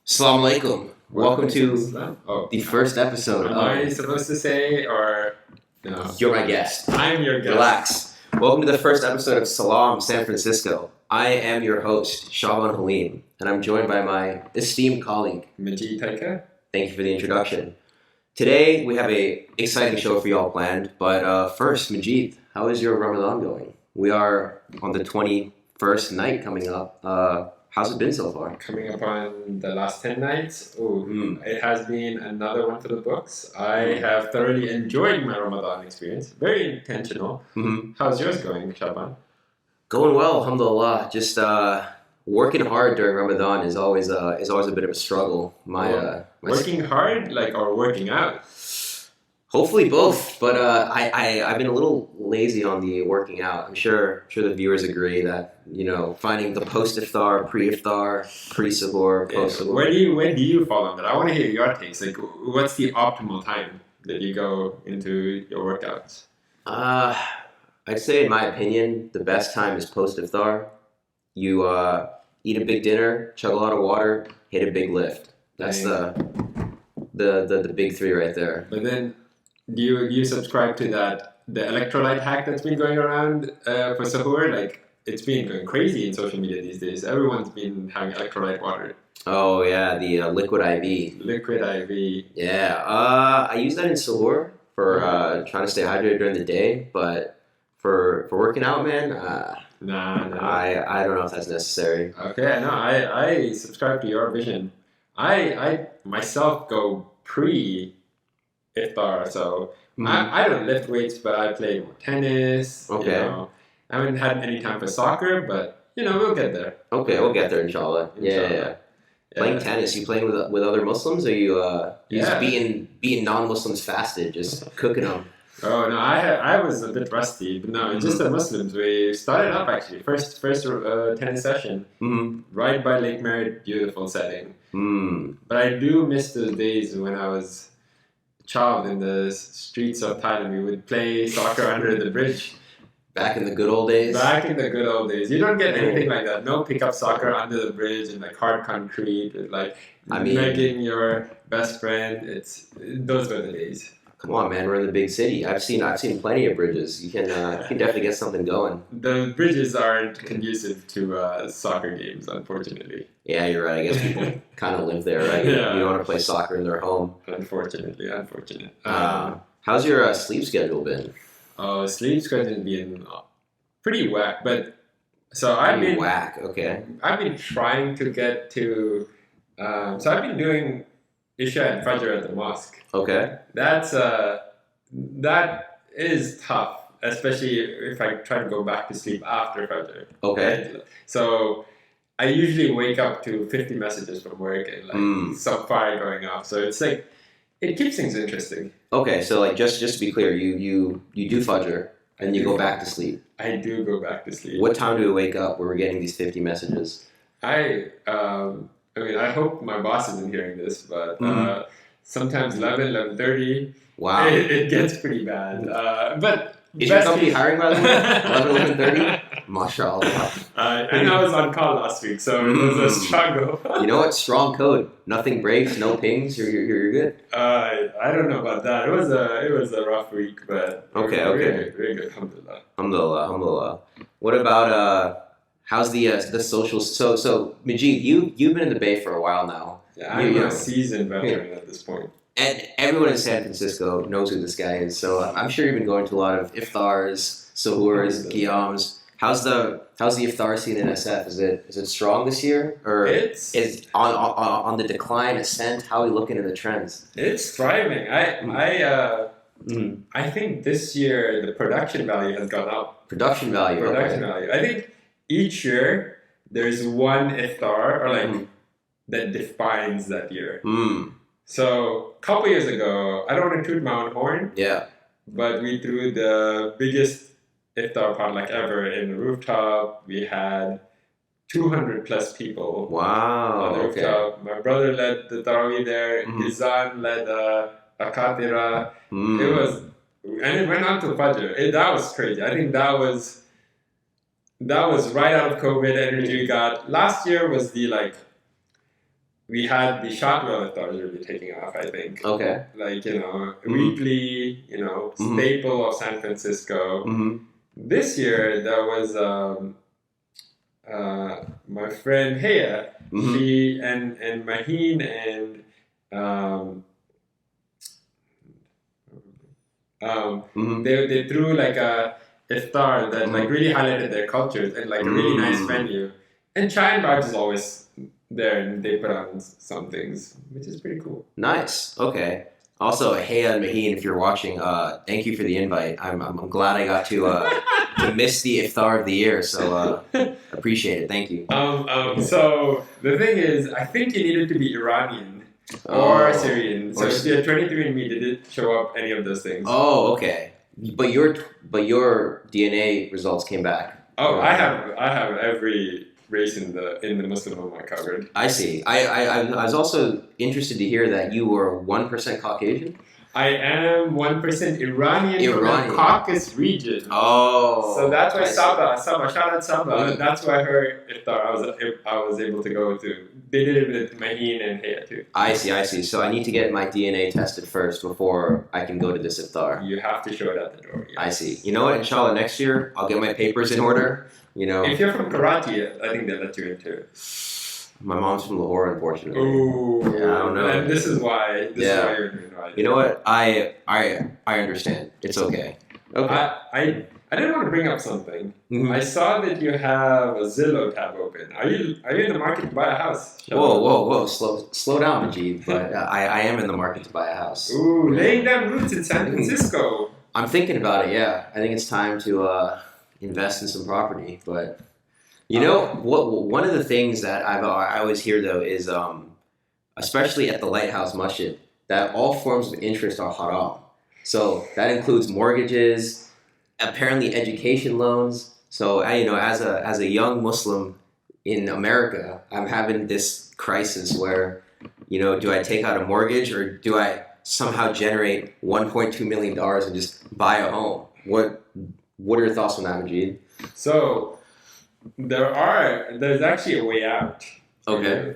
Assalamu alaikum. Welcome to the first episode. Am I supposed to say, or no? You're my guest. I'm your guest. Relax. Welcome to the first episode of Salaam San Francisco. I am your host, Shaban Halim, and I'm joined by my esteemed colleague, Majeed Thaika. Thank you for the introduction. Today we have a exciting show for y'all planned, but first, Majeed, how is your Ramadan going? We are on the 21st night coming up. How's it been so far? Coming up on the last 10 nights. It has been another one for the books. I have thoroughly enjoyed my Ramadan experience. Very intentional. How's yours going, Shaban? Going well, alhamdulillah. Just working hard during Ramadan is always a bit of a struggle. Working hard, or working out? Hopefully both, but I've been a little lazy on the working out. I'm sure the viewers agree that, finding the post-iftar, pre-iftar, pre-sahur, post-sahur. When do you fall on that? I want to hear your takes. What's the optimal time that you go into your workouts? I'd say, in my opinion, the best time is post-iftar. You eat a big dinner, chug a lot of water, hit a big lift. That's the big three right there. But then, do you subscribe to the electrolyte hack that's been going around for sahur? It's been going crazy in social media these days. Everyone's been having electrolyte water. Oh yeah, the liquid IV. Liquid IV. Yeah, I use that in sahur for trying to stay hydrated during the day, but for working out, man, no. I don't know if that's necessary. Okay, no, I subscribe to your vision. I myself go pre-iftar, so I don't lift weights, but I play more tennis. Okay. I haven't had any time for soccer, but we'll get there. Okay, we'll get there, inshallah. Yeah. Playing tennis, you playing with other Muslims, or you just being non-Muslims fasted, just cooking them? Oh no, I was a bit rusty, but no, it's just the Muslims. We started up actually first tennis session right by Lake Merritt, beautiful setting. But I do miss those days when I was a child in the streets of Thailand. We would play soccer under the bridge. Back in the good old days. You don't get anything like that. No pickup soccer under the bridge in hard concrete with making your best friend. Those were the days. Come on, man, we're in the big city. I've seen plenty of bridges. You can definitely get something going. The bridges aren't conducive to soccer games, unfortunately. Yeah, you're right. I guess people kind of live there, right? Yeah. You don't want to play soccer in their home. Unfortunate. How's your sleep schedule been? Sleep schedule been pretty whack, but so I've been whack. Okay. I've been trying to get to. So I've been doing Isha and Fajr at the mosque. Okay. That is tough, especially if I try to go back to sleep after Fajr. Okay. Right? So I usually wake up to 50 messages from work and some fire going off. So it's it keeps things interesting. Okay, so just to be clear, you do Fajr and you go back to sleep. I do go back to sleep. What time do we wake up where we're getting these 50 messages? I hope my boss isn't hearing this, but sometimes 11:30. Wow. It gets pretty bad. But is your company hiring, by the way? 11:30? MashaAllah. I know I was on call last week, so it was a struggle. You know what? Strong code. Nothing breaks, no pings. You're good. I don't know about that. It was a rough week, but okay. Very good. Alhamdulillah. What about how's the social? So Majeed, you've been in the Bay for a while now. Yeah, I'm a seasoned veteran at this point. And everyone in San Francisco knows who this guy is. So I'm sure you've been going to a lot of iftars, sahurs, qiyams. How's the iftar scene in SF? Is it strong this year, or is on the decline, ascent? How are we looking at the trends? It's thriving. I think this year the production value has gone up. Production value. I think each year there's one iftar that defines that year. So a couple years ago, I don't want to toot my own horn. Yeah. But we threw the biggest iftar potluck ever in the rooftop. We had 200 plus people. Wow. On the rooftop. My brother led the tarawih there. His son led a katira. It was, and it went on to Fajr. That was crazy. I think that was that was right out of COVID energy we got. Last year was we had the shotgun iftars really taking off, I think. Okay. Weekly, staple of San Francisco. This year, there was my friend Hea. She and Maheen and they threw like a iftar that like really highlighted their cultures and like a really nice venue. And Chai and Vibes is always there, and they put on some things, which is pretty cool. Nice. Okay. Also, Hey and Maheen, if you're watching, thank you for the invite. I'm glad I got to miss the iftar of the year, so appreciate it. Thank you. So the thing is, I think you needed to be Iranian or Syrian. So if you're 23andMe, did it show up any of those things? Oh, okay. But your DNA results came back. Oh, I have every race in the Muslim Ummah covered. I see. I was also interested to hear that you were 1% Caucasian. I am 1% Iranian from the Caucasus region. Oh. So that's why Saba, shout out Saba. That's why her iftar I was able to go to. They did it with Maheen and Hea too. I see. So I need to get my DNA tested first before I can go to this iftar. You have to show it at the door. Yes. I see. You know what? Inshallah, next year I'll get my papers in order. If you're from Karachi, I think they'll let you in too. My mom's from Lahore, unfortunately. Ooh. Yeah, I don't know. And this is why you're invited. You know what? I understand. It's okay. Okay. I didn't want to bring up something. I saw that you have a Zillow tab open. Are you in the market to buy a house? Whoa. Slow down, Majeed. But I am in the market to buy a house. Ooh, laying down roots in San Francisco. I'm thinking about it, yeah. I think it's time to invest in some property. But one of the things that I always hear though is, especially at the Lighthouse Masjid, that all forms of interest are haram. So that includes mortgages, apparently education loans. So as a young Muslim in America, I'm having this crisis where, do I take out a mortgage or do I somehow generate $1.2 million and just buy a home? What are your thoughts on that, Majeed? So there's actually a way out. Okay.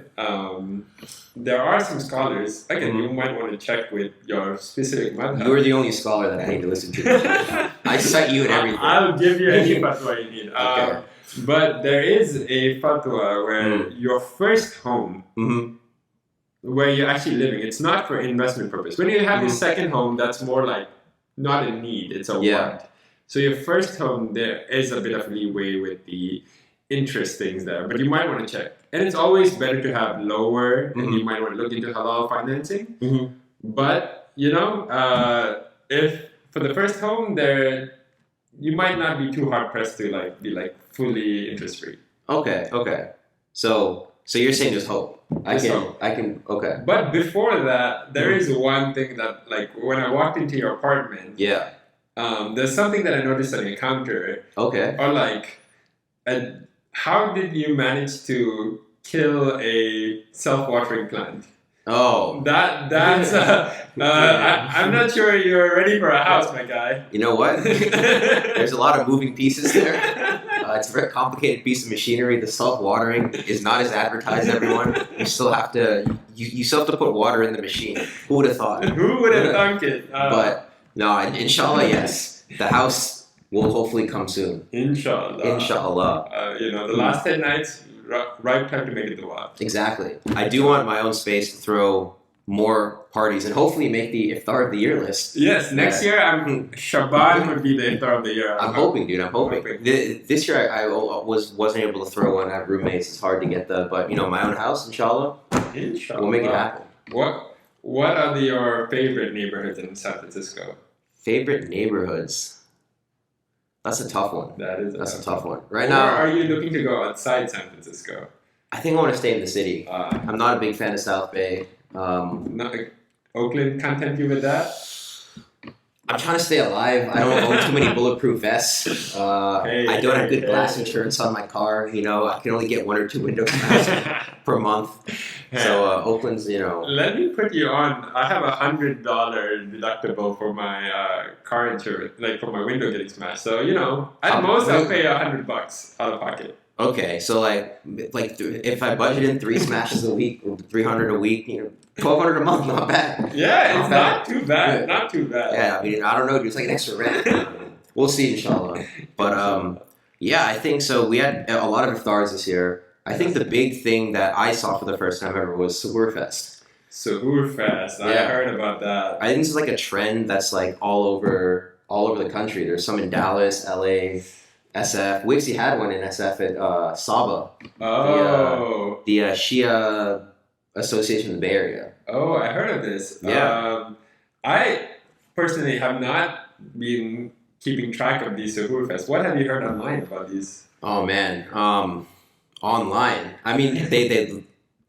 There are some scholars. Again, you might want to check with your specific madhab. You're the only scholar that I need to listen to. I cite you in everything. I'll give you any fatwa you need. Okay. But there is a fatwa where your first home, where you're actually living, it's not for investment purpose. When you have your second home, that's more like not a need, it's a want. So your first home, there is a bit of leeway with the interest things there, but you might want to check. And it's always better to have lower, and you might want to look into halal financing. But, if for the first home, you might not be too hard pressed to be fully interest free. Okay. So you're saying there's hope. I can. Okay. But before that, there is one thing that when I walked into your apartment. Yeah. There's something that I noticed on your counter. Okay. Or how did you manage to kill a self-watering plant? Oh. That's I'm not sure you're ready for a house, my guy. You know what? There's a lot of moving pieces there. It's a very complicated piece of machinery. The self-watering is not as advertised, everyone. You still have to put water in the machine. Who would have thought? Who would have thunk it? But no, inshallah, yes. The house will hopefully come soon. Inshallah. The last 10 nights, right time to make it dua. Exactly. I do want my own space to throw more parties and hopefully make the iftar of the year list. Yes, next year Shaban would be the iftar of the year. I'm hoping, dude. I'm hoping. This year I wasn't able to throw one. I have roommates. It's hard to get but my own house, inshallah. We'll make it happen. What are your favorite neighborhoods in San Francisco? Favorite neighborhoods? That's a tough one. That's a tough one. Right now, or are you looking to go outside San Francisco? I think I want to stay in the city. I'm not a big fan of South Bay. Oakland can't tempt you with that? I'm trying to stay alive. I don't own too many bulletproof vests. I don't have good glass insurance on my car. I can only get 1 or 2 window glass per month. So Oakland's, you know. Let me put you on. I have $100 deductible for my car insurance, like for my window getting smashed. So you know, at most I'll pay $100 out of pocket. Okay, so like if I budget in 3 smashes a week, or 300 a week, you know, 1,200 a month, not bad. Yeah, it's not too bad. Not too bad. Yeah, I mean, I don't know, dude. It's like an extra rent. We'll see, inshallah. But yeah, I think so. We had a lot of iftars this year. I think the big thing that I saw for the first time ever was Suhoor Fest. Suhoor Fest. I heard about that. I think this is like a trend that's like all over the country. There's some in Dallas, LA, SF. We actually had one in SF at Saba. Oh. The Shia Association in the Bay Area. Oh, I heard of this. Yeah. I personally have not been keeping track of these Suhoor Fest. What have you heard online about these? Oh man, online. I mean, they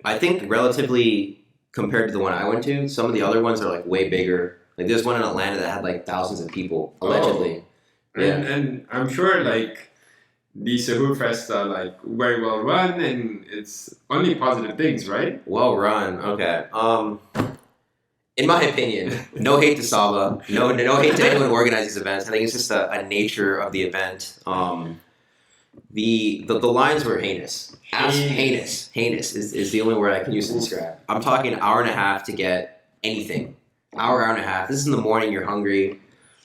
I think relatively compared to the one I went to, some of the other ones are like way bigger. Like there's one in Atlanta that had like thousands of people allegedly. Oh. And I'm sure like these Suhoor Fests are like very well run and it's only positive things, right? Well run. Okay. In my opinion, no hate to Saba, no hate to anyone who organizes events. I think it's just a nature of the event. The lines were heinous. Heinous is the only word I can use to describe. I'm talking an hour and a half to get anything. Hour and a half. This is in the morning. You're hungry.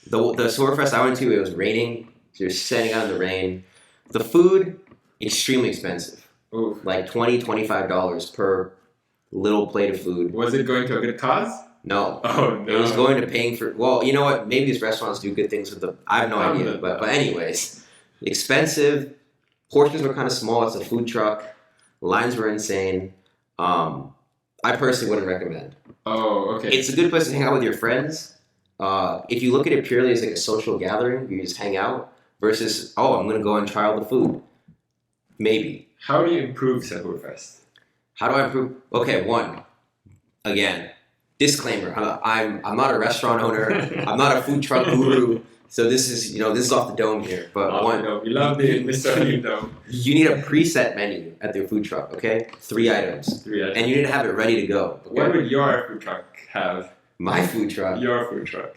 The Suhoor Fest I went to, it was raining. So you're standing out in the rain. The food, extremely expensive. Oof. Like $20, $25 per little plate of food. Was it going to a good cause? No. Oh, no. It was going to paying for... Well, you know what? Maybe these restaurants do good things with the... I have no idea. But anyways, expensive. Portions were kind of small. It's a food truck. Lines were insane. I personally wouldn't recommend. Oh, okay. It's a good place to hang out with your friends. If you look at it purely as like a social gathering, you just hang out, versus, oh, I'm going to go and try all the food. Maybe. How do you improve Suhoor Fest? How do I improve? Okay, one. Again, disclaimer. I'm not a restaurant owner. I'm not a food truck guru. So this is off the dome here. But we love the Mr. Dome. You need a preset menu at your food truck, okay? 3 items. 3 items. And you need to have it ready to go. Okay? What would your food truck have? My food truck? Your food truck.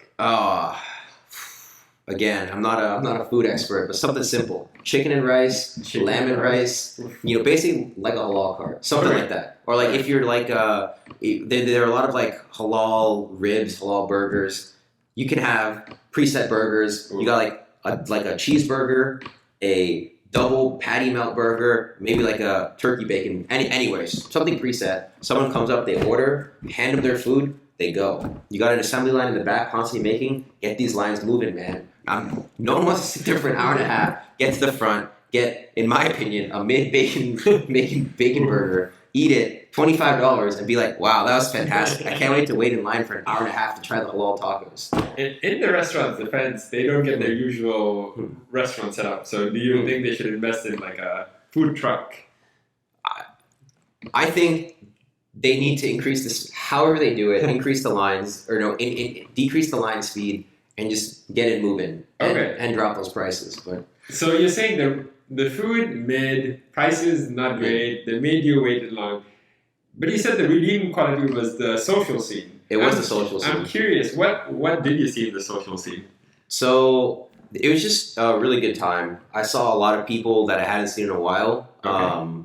Again, I'm not a food expert, but something simple. Chicken and rice, lamb and rice, basically like a halal cart. Something like that. Or like if you're like, there are a lot of like halal ribs, halal burgers. You can have preset burgers. You got like a cheeseburger, a double patty melt burger, maybe like a turkey bacon. Anyways, something preset. Someone comes up, they order, hand them their food, they go. You got an assembly line in the back constantly making. Get these lines moving, man. No one wants to sit there for an hour and a half. Get to the front. Get, in my opinion, a mid-bacon bacon burger. Eat it, $25, and be like, wow, that was fantastic. I can't wait to wait in line for an hour and a half to try the halal tacos. In the restaurant's defense, they don't get their usual restaurant setup. So do you think they should invest in like a food truck? I think they need to increase this, however they do it, increase the lines, or no, decrease the line speed, and just get it moving, and drop those prices. But so you're saying the food mid, prices not great, they made you wait long, but you said the redeeming quality was the social scene. It was the social scene. I'm curious, what did you see in the social scene? So it was just a really good time. I saw a lot of people that I hadn't seen in a while. Okay.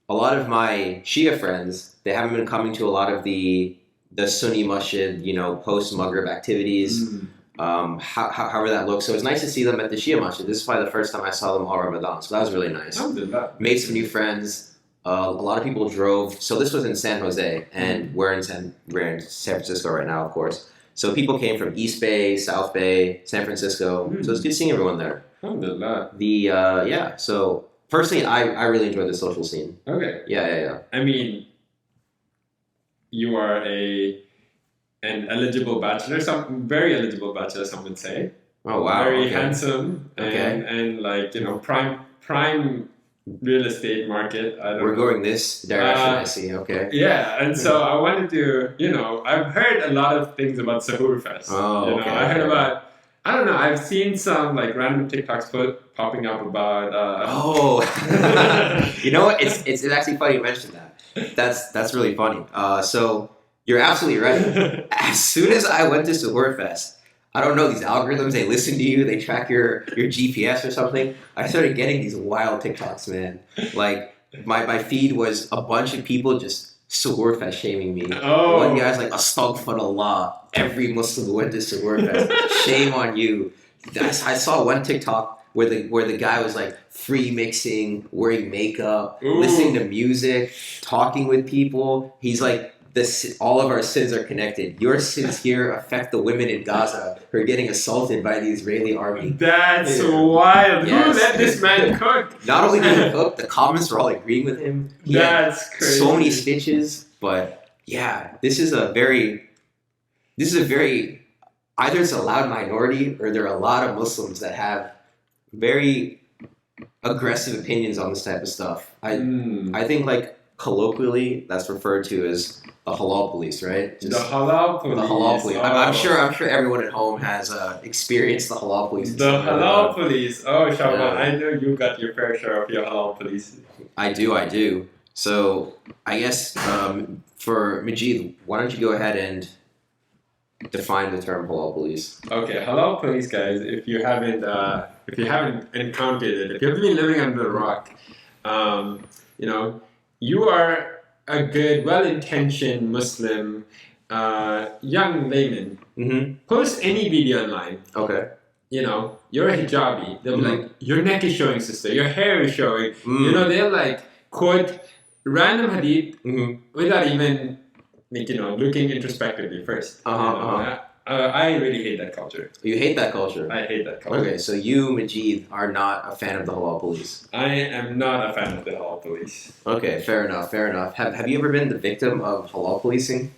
A lot of my Shia friends, they haven't been coming to a lot of the Sunni Masjid, post-Maghrib activities. However that looks. So it's nice to see them at the Shia Masjid. This is probably the first time I saw them all Ramadan, so that was really nice. Made some new friends. A lot of people drove. So this was in San Jose, and we're in San Francisco right now, of course. So people came from East Bay, South Bay, San Francisco. So it's good seeing everyone there. So personally, I really enjoyed the social scene. Okay. Yeah. I mean, you are an eligible bachelor, some very eligible bachelor, some would say. Oh wow! Very handsome and like prime real estate market. We're going this direction. I see. Okay. Yeah, and so I wanted to, I've heard a lot of things about Suhoor Fest. Oh, okay. I heard about. I don't know. I've seen some like random TikToks popping up about. You know what? It's actually funny you mentioned that. That's really funny. So you're absolutely right. As soon as I went to Suhoor Fest, I don't know, these algorithms, they listen to you, they track your GPS or something. I started getting these wild TikToks, man. Like my feed was a bunch of people just Suhoor Fest shaming me. Oh. One guy's like, Astaghfirullah. Every Muslim who went to Suhoor Fest, shame on you. I saw one TikTok where the guy was like free mixing, wearing makeup, Ooh. listening to music, talking with people. He's like, all of our sins are connected. Your sins here affect the women in Gaza who are getting assaulted by the Israeli army. That's wild. Yes. Who let this man cook? Not only did he cook, the comments were all agreeing with him. He That's had crazy. so many stitches, but yeah, this is a very either it's a loud minority or there are a lot of Muslims that have very aggressive opinions on this type of stuff. I think like colloquially that's referred to as the Halal Police, right? The Halal Police. The Halal Police. Oh. I'm sure everyone at home has experienced the Halal Police. The Halal Police. Oh, Shaban, Yeah. I know you got your fair share of your Halal Police. I do. So I guess for Majeed, why don't you go ahead and define the term Halal Police? Okay, Halal Police, guys. If you haven't encountered it, if you've been living under a rock, you are a good, well-intentioned Muslim young layman. Mm-hmm. Post any video online. Okay. You're a hijabi. They'll be like, your neck is showing, sister. Your hair is showing. They'll like quote random hadith without even looking introspectively first. I really hate that culture. You hate that culture? I hate that culture. Okay, so you, Majeed, are not a fan of the Halal Police. I am not a fan of the Halal Police. Okay, fair enough. Have you ever been the victim of Halal policing?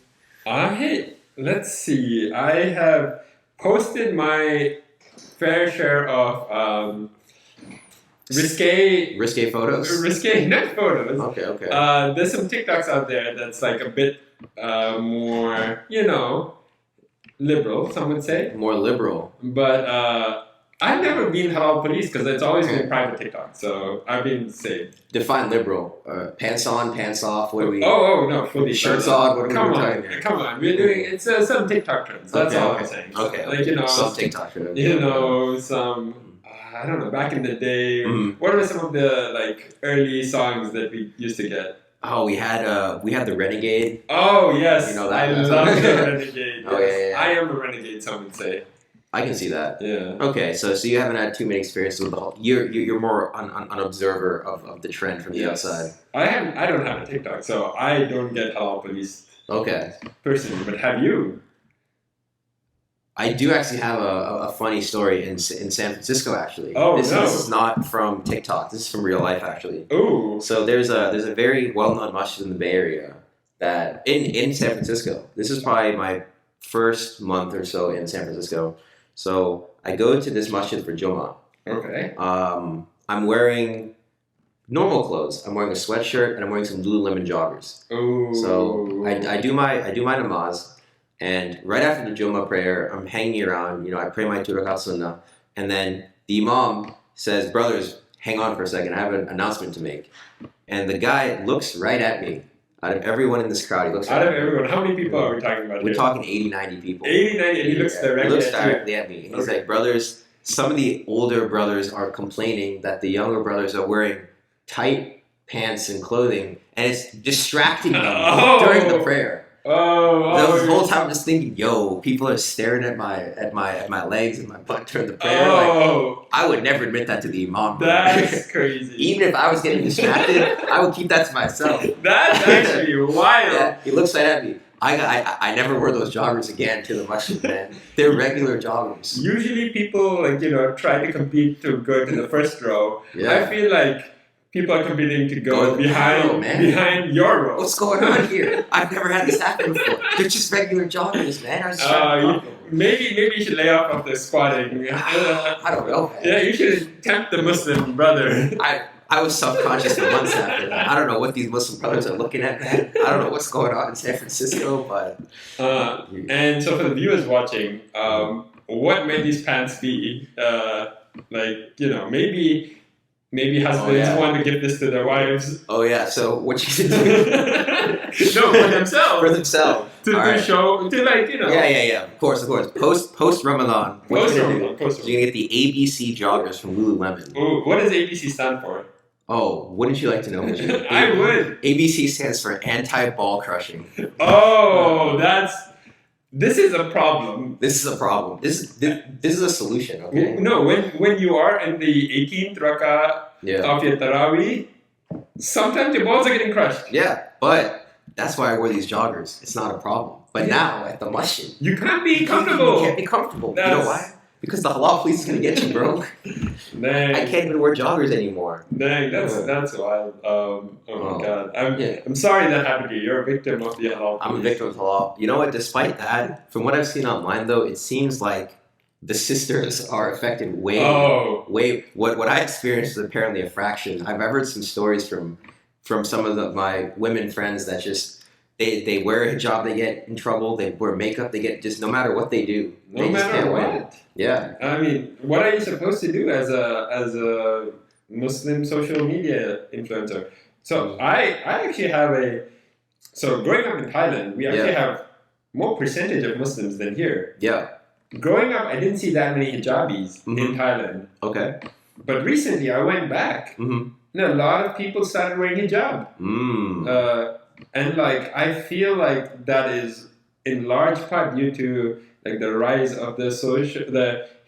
Let's see. I have posted my fair share of risque photos? Risque, not photos. Okay. There's some TikToks out there that's like a bit more, liberal, some would say. More liberal. But I've never been Halal Police because it's always been private TikTok, so I've been safe. Define liberal. Pants on, pants off. What are we? Oh no, fully. Shirts on. What are we Come talking on, come on. We're doing it's some TikTok trends. That's all I'm saying. Okay. Like some TikTok trends. Some. I don't know. Back in the day, what were some of the like early songs that we used to get? Oh, we had the Renegade. Oh yes, that. I love the Renegade. Oh yeah. I am a renegade. Some would say. I can see that. Yeah. Okay, so you haven't had too many experiences with the whole. You're more an observer of the trend from the outside. I don't have a TikTok, so I don't get Halal Police. Okay. Personally, but have you? I do actually have a funny story in San Francisco actually. Oh, this is not from TikTok. This is from real life actually. Ooh. So there's a very well-known masjid in the Bay Area that in San Francisco. This is probably my first month or so in San Francisco. So I go to this masjid for Jummah. Okay. I'm wearing normal clothes. I'm wearing a sweatshirt and I'm wearing some Lululemon joggers. Ooh. So I do my namaz. And right after the Jummah prayer, I'm hanging around, I pray my 2 rakat sunnah, and then the imam says, brothers, hang on for a second, I have an announcement to make. And the guy looks right at me. Out of everyone in this crowd, he looks out of everyone, how many people are we talking about We're here? talking 80, 90 people. 80, 90, and he looks directly at me. And he's like, brothers, some of the older brothers are complaining that the younger brothers are wearing tight pants and clothing, and it's distracting them during the prayer. The whole time I'm just thinking, people are staring at my legs and my butt during the prayer. Like, I would never admit that to the imam. That's crazy. Even if I was getting distracted, I would keep that to myself. That's actually wild. Yeah, he looks right at me. I never wear those joggers again to the masjid, man. They're regular joggers. Usually people try to compete to go to the first row. Yeah. I feel like people are competing to go behind your row. What's going on here? I've never had this happen before. They're just regular joggers, man. Maybe you should lay off of the squatting. I don't know, man. Yeah, you should tempt the Muslim brother. I was self-conscious for months after that. I don't know what these Muslim brothers are looking at, man. I don't know what's going on in San Francisco, but... And so for the viewers watching, what may these pants be? Maybe maybe husbands want to give this to their wives. Oh yeah. So what you can do? No, for themselves. For themselves. To show, to like, you know. Yeah. Of course. Post Ramadan. Post Ramadan. You're gonna get the ABC joggers from Lululemon. Ooh, what does ABC stand for? Oh, wouldn't you like to know? I would. ABC stands for anti-ball crushing. Oh, this is a problem. This is a problem. This is a solution. Okay. No, when you are in the 18th rakah of your Tarawih, sometimes your balls are getting crushed. Yeah, but that's why I wear these joggers. It's not a problem. But now at the masjid, you can't be comfortable. You can't be comfortable. You know why? Because the Halal Police is gonna get you, bro. Dang. I can't even wear joggers anymore. Dang, that's wild. Oh my god. I'm sorry that happened to you. You're a victim of the Halal Police. I'm a victim of Halal. You know what? Despite that, from what I've seen online, though, it seems like the sisters are affected way. What I experienced is apparently a fraction. I've heard some stories from some of my women friends that just. They wear a hijab, they get in trouble. They wear makeup, they get just no matter what they do. No matter what. Yeah. I mean, what are you supposed to do as a Muslim social media influencer? So I actually have growing up in Thailand, we actually have more percentage of Muslims than here. Yeah. Growing up, I didn't see that many hijabis in Thailand. Okay. But recently, I went back. And a lot of people started wearing hijab. And like I feel like that is in large part due to like the rise of the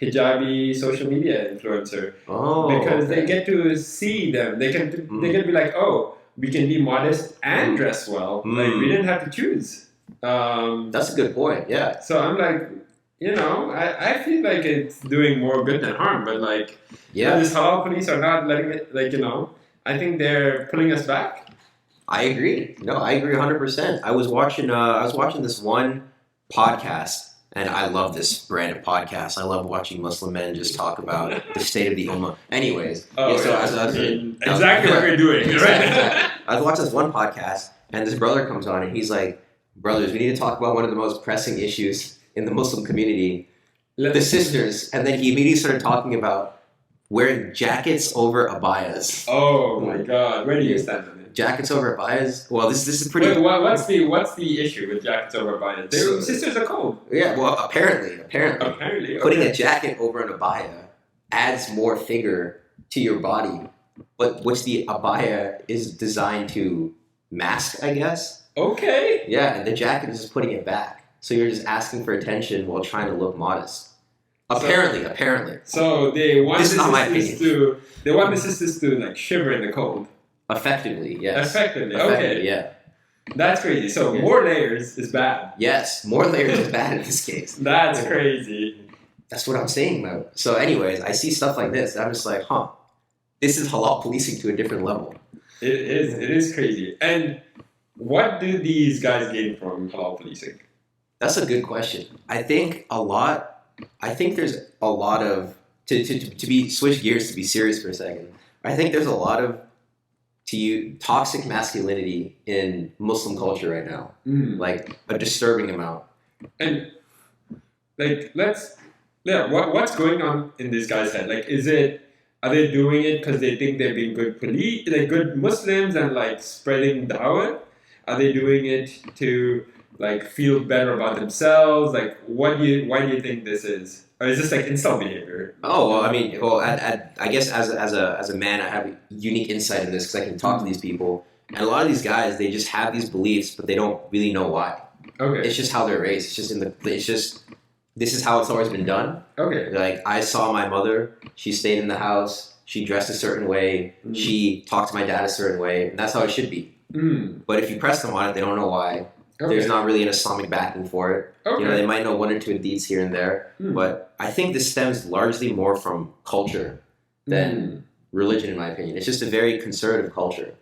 hijabi social media influencer. Because they get to see them. They can be like, oh, we can be modest and dress well. Like we didn't have to choose. That's a good point. Yeah. So I'm like, you know, I feel like it's doing more good than harm. But like, this Halal Police are not letting it. Like, you know, I think they're pulling us back. I agree. No, I agree 100%. I was watching this one podcast, and I love this brand of podcast. I love watching Muslim men just talk about the state of the ummah. Anyways, exactly what we're doing, right? I was watching this one podcast, and this brother comes on, and he's like, "Brothers, we need to talk about one of the most pressing issues in the Muslim community, the sisters." And then he immediately started talking about wearing jackets over abayas. Oh my God, where do you stand on it? Jackets over abayas? Well, this is pretty. Wait, what's the issue with jackets over abayas? Sisters are cold. Yeah, well, apparently, okay. Putting a jacket over an abaya adds more figure to your body, but which the abaya is designed to mask, I guess. Okay. Yeah, and the jacket is just putting it back, so you're just asking for attention while trying to look modest. Apparently. So they want the sisters to like shiver in the cold. Effectively, yes. Effectively, okay. Yeah. That's crazy. So more layers is bad. Yes, more layers is bad in this case. That's crazy. That's what I'm saying, though. So anyways, I see stuff like this, and I'm just like, this is halal policing to a different level. It is crazy. And what do these guys gain from halal policing? That's a good question. I think there's a lot of, switch gears to be serious for a second, I think there's a lot of toxic masculinity in Muslim culture right now, like a disturbing amount. And like, what's going on in this guy's head? Like, are they doing it because they think they're being good Muslims and like spreading dawah? Are they doing it to like feel better about themselves? Like, why do you think this is? Or is this like insult behavior? Oh, well, I mean, I guess as a man, I have a unique insight in this because I can talk to these people, and a lot of these guys, they just have these beliefs, but they don't really know why. Okay. It's just how they're raised. This is how it's always been done. Okay. Like I saw my mother, she stayed in the house, she dressed a certain way, she talked to my dad a certain way, and that's how it should be. But if you press them on it, they don't know why. Okay. There's not really an Islamic backing for it. Okay. You know, they might know one or two deeds here and there, but I think this stems largely more from culture than religion, in my opinion. It's just a very conservative culture,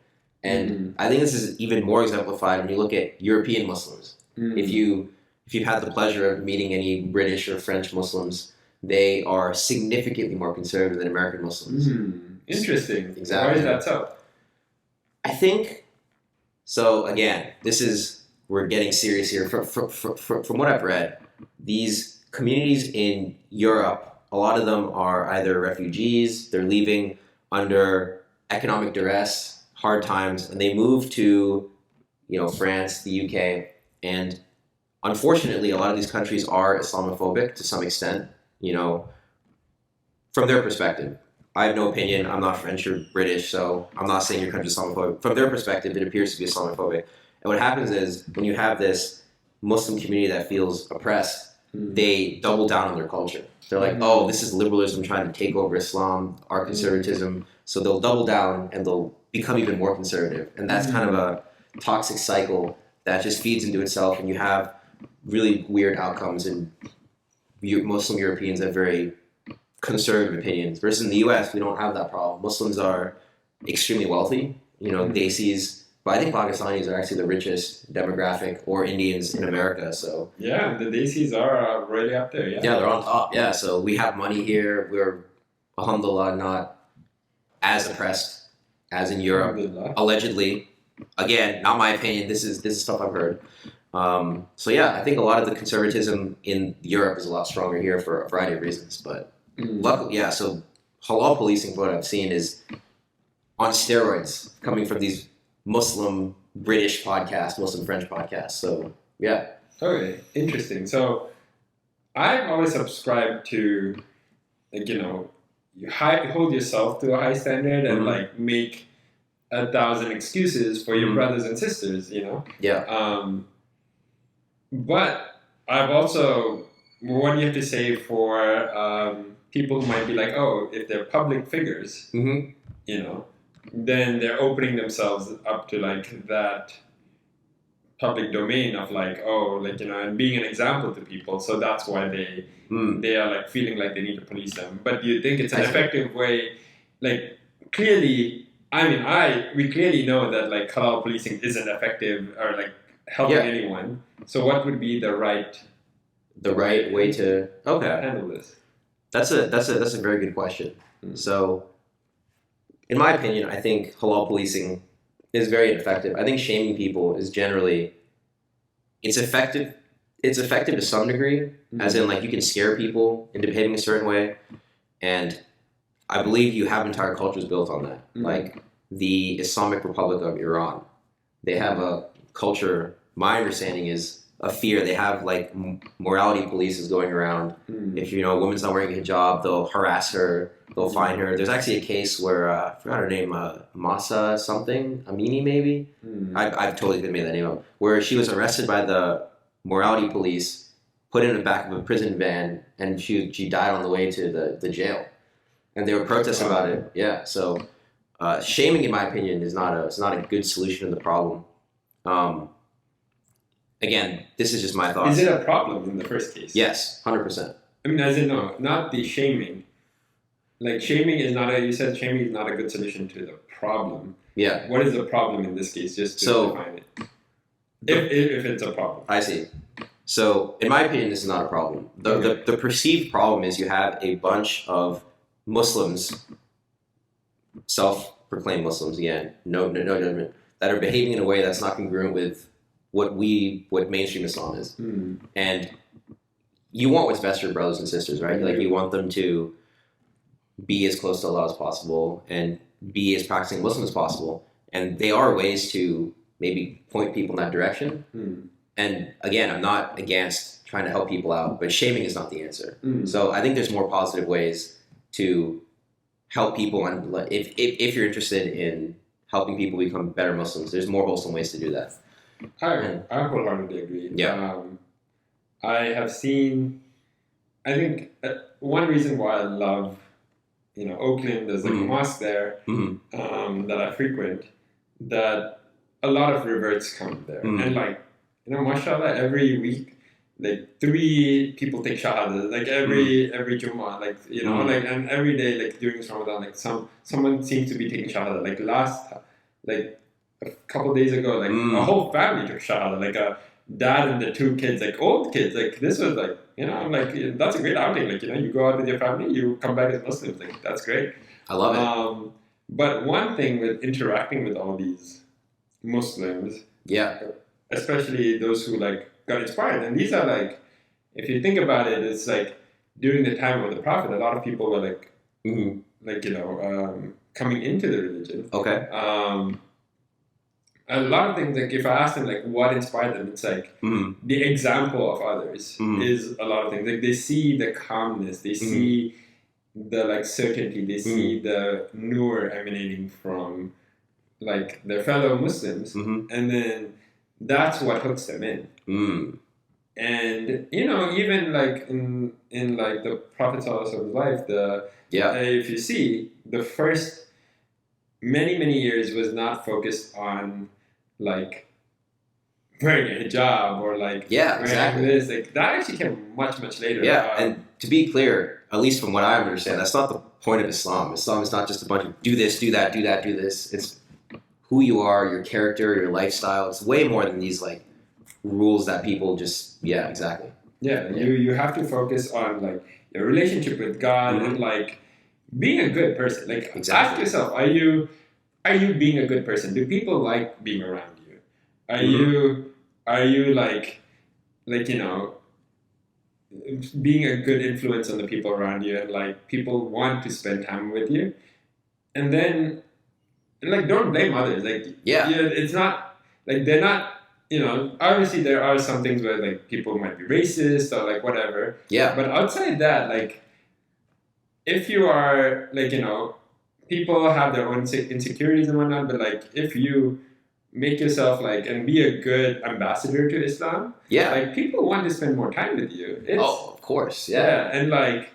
and I think this is even more exemplified when you look at European Muslims. If you've had the pleasure of meeting any British or French Muslims, they are significantly more conservative than American Muslims. Interesting. Exactly. Why is that so? I think so. Again, we're getting serious here. From what I've read, these communities in Europe, a lot of them are either refugees, they're leaving, under economic duress, hard times, and they move to, France, the UK, and unfortunately, a lot of these countries are Islamophobic to some extent, from their perspective. I have no opinion. I'm not French or British, so I'm not saying your country's Islamophobic. From their perspective, it appears to be Islamophobic. And what happens is when you have this Muslim community that feels oppressed, they double down on their culture. They're like, oh, this is liberalism trying to take over Islam, our conservatism. So they'll double down and they'll become even more conservative. And that's kind of a toxic cycle that just feeds into itself. And you have really weird outcomes. And Muslim Europeans have very conservative opinions. Versus in the US, we don't have that problem. Muslims are extremely wealthy. Desis. But I think Pakistanis are actually the richest demographic, or Indians in America. So yeah, the Desis are really up there. Yeah, they're on top. Yeah, so we have money here. We're, alhamdulillah, not as oppressed as in Europe, allegedly. Again, not my opinion. This is stuff I've heard. So yeah, I think a lot of the conservatism in Europe is a lot stronger here for a variety of reasons. But luckily, yeah. So halal policing, what I've seen, is on steroids, coming from these Muslim British podcasts, Muslim French podcasts. So yeah. Okay, interesting. So I've always subscribed to, you hold yourself to a high standard and make 1,000 excuses for your brothers and sisters. Yeah. But I've also, what do you have to say for people who might be like, oh, if they're public figures, then they're opening themselves up to that public domain of and being an example to people. So that's why they are feeling like they need to police them. But do you think it's an effective way? Clearly, we clearly know that halal policing isn't effective or helping anyone. So what would be the right way to handle this? That's a very good question. So, in my opinion, I think halal policing is very ineffective. I think shaming people is generally, it's effective. It's effective to some degree, as in you can scare people into behaving a certain way, and I believe you have entire cultures built on that. Like the Islamic Republic of Iran, they have a culture. My understanding is a fear. They have morality police is going around. If a woman's not wearing a hijab, they'll harass her. They'll find her. There's actually a case where I forgot her name, Masa something, Amini maybe. I've totally made that name up. Where she was arrested by the morality police, put in the back of a prison van, and she died on the way to the jail. And they were protesting about it. Yeah. So shaming, in my opinion, is not a good solution to the problem. Again, this is just my thoughts. Is it a problem in the first case? Yes, 100%. As in, no, not the shaming. Shaming is not you said shaming is not a good solution to the problem. Yeah. What is the problem in this case, just to define it? If it's a problem. I see. So, in my opinion, this is not a problem. The perceived problem is you have a bunch of Muslims, self-proclaimed Muslims, again, no judgment, that are behaving in a way that's not congruent with what mainstream Islam is. And you want what's best for your brothers and sisters, right? You want them to be as close to Allah as possible and be as practicing Muslim as possible. And there are ways to maybe point people in that direction. And again, I'm not against trying to help people out, but shaming is not the answer. So I think there's more positive ways to help people. And if you're interested in helping people become better Muslims, there's more wholesome ways to do that. I wholeheartedly agree. Yeah. I have seen, I think one reason why I love, Oakland, there's a mosque there that I frequent, that a lot of reverts come there. And mashallah, every week, 3 people take shahada, every Jummah, and every day, during this Ramadan, someone seems to be taking shahada. A couple days ago, a whole family took shahada, a dad and the 2 kids, old kids, this was that's a great outing, you go out with your family, you come back as Muslims, that's great. I love it. But one thing with interacting with all these Muslims, especially those who got inspired, and these are if you think about it, it's during the time of the Prophet, a lot of people were coming into the religion. Okay. A lot of things, like if I ask them like what inspired them, it's like the example of others is a lot of things. Like they see the calmness, they see the like certainty, they see the nur emanating from like their fellow Muslims, and then that's what hooks them in. And you know, even like in like the Prophet Prophet's life, if you see, the first many years was not focused on like wearing a hijab or like wearing this. Like that actually came much later. Yeah, and to be clear, at least from what I understand, that's not the point of Islam. Islam is not just a bunch of do this, do that, do that, do this. It's who you are, your character, your lifestyle. It's way more than these like rules that people just you have to focus on like your relationship with God and like being a good person. Like ask yourself, are you being a good person? Do people like being around you? Are you like you know, being a good influence on the people around you, and like people want to spend time with you? And then like don't blame others. Like it's not like they're not, you know, obviously there are some things where like people might be racist or like whatever. Yeah. But outside that, like if you are like, you know, people have their own insecurities and whatnot, but like if you make yourself like and be a good ambassador to Islam, like people want to spend more time with you. Of course, yeah. And like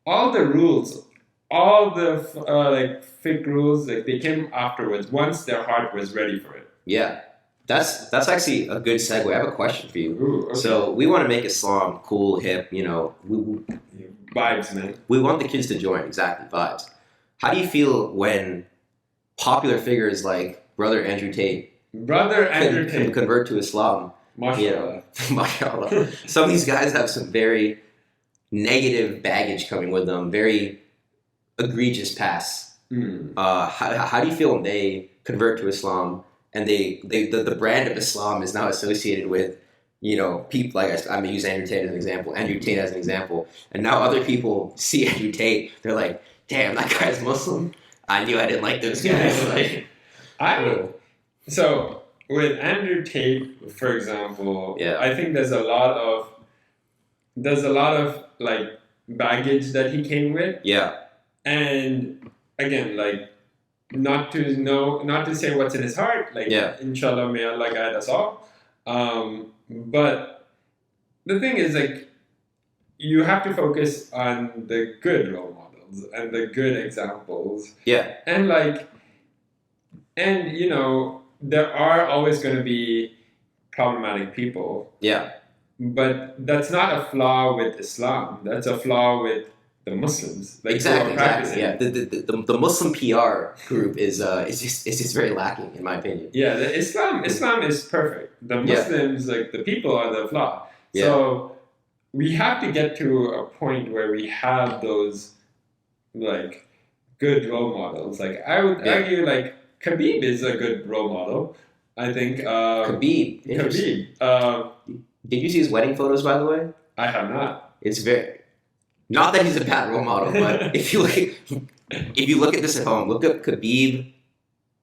all the rules, all the like fake rules, like they came afterwards once their heart was ready for it. Yeah. That's actually a good segue. I have a question for you. Ooh, okay. So we want to make Islam cool, hip, you know. Vibes, man. We want the kids to join, exactly, vibes. How do you feel when popular figures like Brother Andrew Tate can convert to Islam? Mashallah. You know, mashallah. Some of these guys have some very negative baggage coming with them, very egregious past. How do you feel when they convert to Islam and the brand of Islam is now associated with, you know, people like I'm gonna use Andrew Tate as an example. Andrew Tate as an example, and now other people see Andrew Tate. They're like, "Damn, that guy's Muslim. I knew I didn't like those guys." Like, so with Andrew Tate, for example, I think there's a lot of like baggage that he came with. Yeah, and again, like not to say what's in his heart. Like, inshallah, may Allah guide us all. But the thing is, like, you have to focus on the good role models and the good examples. Yeah. And you know, there are always going to be problematic people. Yeah. But that's not a flaw with Islam. That's a flaw with the Muslims. Like, exactly. Yeah. The Muslim PR group is just very lacking, in my opinion. Yeah. Islam is perfect. The Muslims, like the people, are the flaw. Yeah. So we have to get to a point where we have those like good role models. Like I would argue, like Khabib is a good role model. I think Khabib. Did you see his wedding photos, by the way? I have not. It's very. Not that he's a bad role model, but if you look at this at home, look up Khabib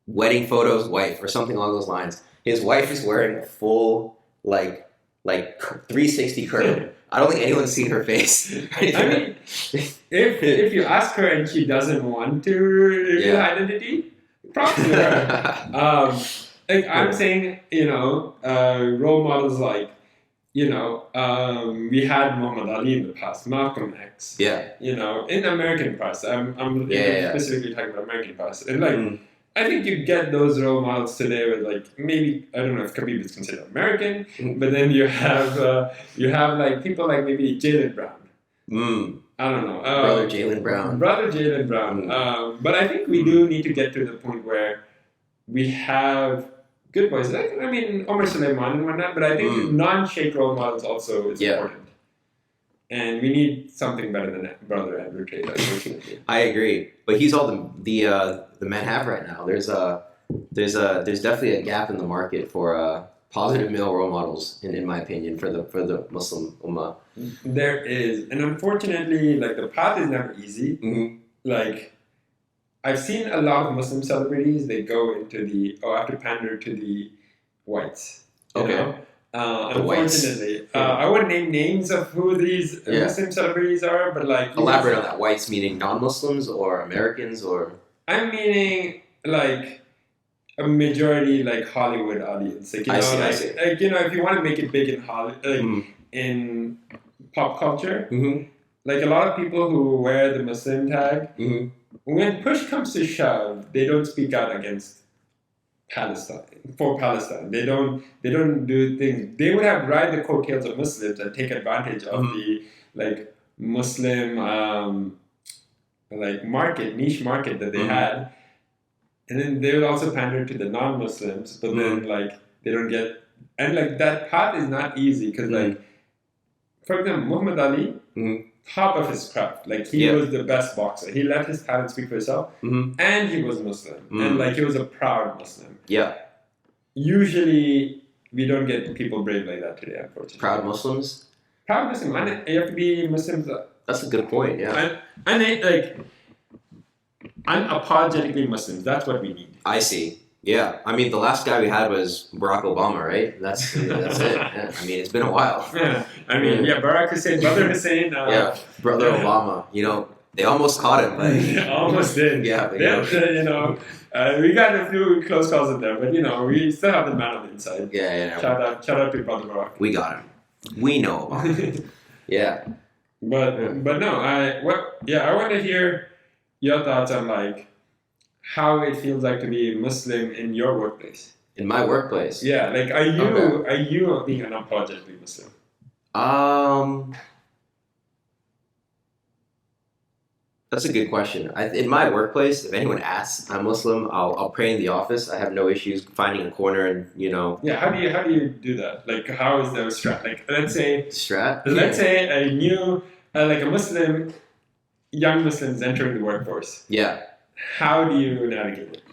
wedding photos, wife, or something along those lines. His wife is wearing a full like 360 curve. I don't think anyone's seen her face. I mean, if you ask her and she doesn't want to reveal her identity, props to her. I'm saying, you know, role models like, you know, we had Muhammad Ali in the past, Malcolm X. Yeah. You know, in American press. I'm specifically talking about American press. And like, I think you get those role models today with like, maybe, I don't know if Khabib is considered American, but then you have like people like maybe Jaylen Brown. I don't know. Brother Jaylen Brown. But I think we do need to get to the point where we have good boys. Like, I mean, Omar Suleiman and whatnot, but I think non-Sheikh role models also is important. And we need something better than Brother Andrew Tate, unfortunately. I agree, but he's all the men have right now. There's definitely a gap in the market for positive male role models, in my opinion, for the Muslim Ummah. There is, and unfortunately, like the path is never easy. Like I've seen a lot of Muslim celebrities. They go into have to pander to the whites. You know? Unfortunately, I wouldn't name names of who these Muslim celebrities are, but like elaborate on that. Whites meaning non-Muslims or Americans or? I'm meaning like a majority like Hollywood audience. Like I see. Like if you want to make it big in Hollywood, in pop culture, like a lot of people who wear the Muslim tag, when push comes to shove, they don't speak out against Palestine. They don't do things. They would have ride the coattails of Muslims and take advantage of the like Muslim like niche market that they had, and then they would also pander to the non-Muslims. But then like they don't get, and like that path is not easy because like for example Muhammad Ali. Top of his craft, like he was the best boxer. He let his talent speak for itself, and he was Muslim, and like he was a proud Muslim. Yeah. Usually, we don't get people brave like that today, unfortunately. Proud Muslims. Proud Muslim, and you have to be Muslims. That's a good point. Yeah. And like unapologetically Muslims. That's what we need. I see. Yeah, I mean, the last guy we had was Barack Obama, right? That's it. Yeah. I mean, it's been a while. Yeah, I mean, Barack Hussein, brother Hussein. Brother Obama. You know, they almost caught him. Like, almost did. Yeah, we got a few close calls in there, but we still have the man on the inside. Yeah. Shout out to brother Barack. We got him. We know about him. Yeah. But no, I want to hear your thoughts on like how it feels like to be Muslim in your workplace. In my workplace? Yeah, like are you being unapologetically Muslim? That's a good question. In my workplace, if anyone asks, I'm Muslim. I'll pray in the office. I have no issues finding a corner and Yeah, how do you do that? Like, how is the strat? Like, let's say strat. Let's say a new like a Muslim, young Muslims entering the workforce. Yeah. How do you navigate it?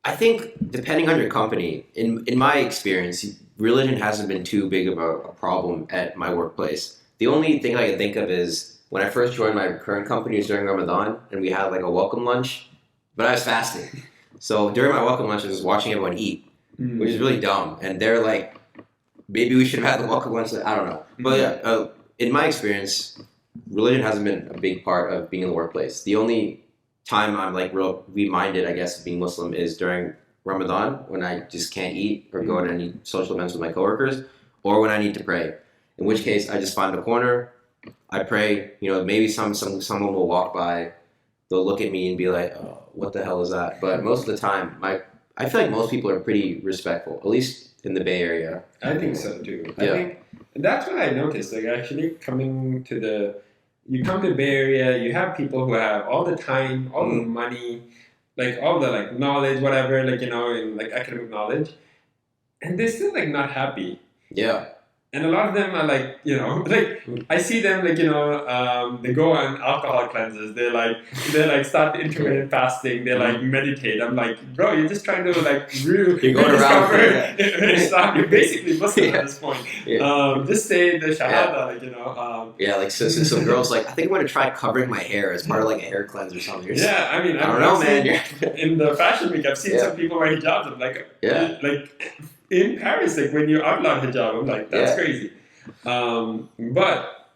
I think depending on your company, in my experience, religion hasn't been too big of a problem at my workplace. The only thing I can think of is when I first joined my current company, it was during Ramadan, and we had like a welcome lunch, but I was fasting. So during my welcome lunch, I was watching everyone eat, which is really dumb. And they're like, maybe we should have had the welcome lunch. I don't know. But in my experience, religion hasn't been a big part of being in the workplace. The only time I'm like real reminded, I guess, of being Muslim is during Ramadan when I just can't eat or go to any social events with my coworkers, or when I need to pray. In which case, I just find a corner, I pray. Maybe someone will walk by, they'll look at me and be like, "Oh, what the hell is that?" But most of the time, I feel like most people are pretty respectful, at least in the Bay Area. I think so too. Yeah. I think that's what I noticed. Like actually you come to the Bay Area, you have people who have all the time, all the money, like all the like knowledge, whatever, like in like academic knowledge, and they're still like not happy. Yeah. And a lot of them are like, like I see them like, they go on alcohol cleanses. They like start intermittent fasting. They like meditate. I'm like, bro, you're just trying to like you're going around. Islam. You're basically Muslim at this point. Yeah. Just say the Shahada, like so some girls like, I think I'm going to try covering my hair as part of like a hair cleanse or something. Yeah, I mean, I don't know, man. In the fashion week, I've seen some people wear hijabs. I'm like, like. In Paris, like when you outlaw hijab, I'm like, that's crazy. But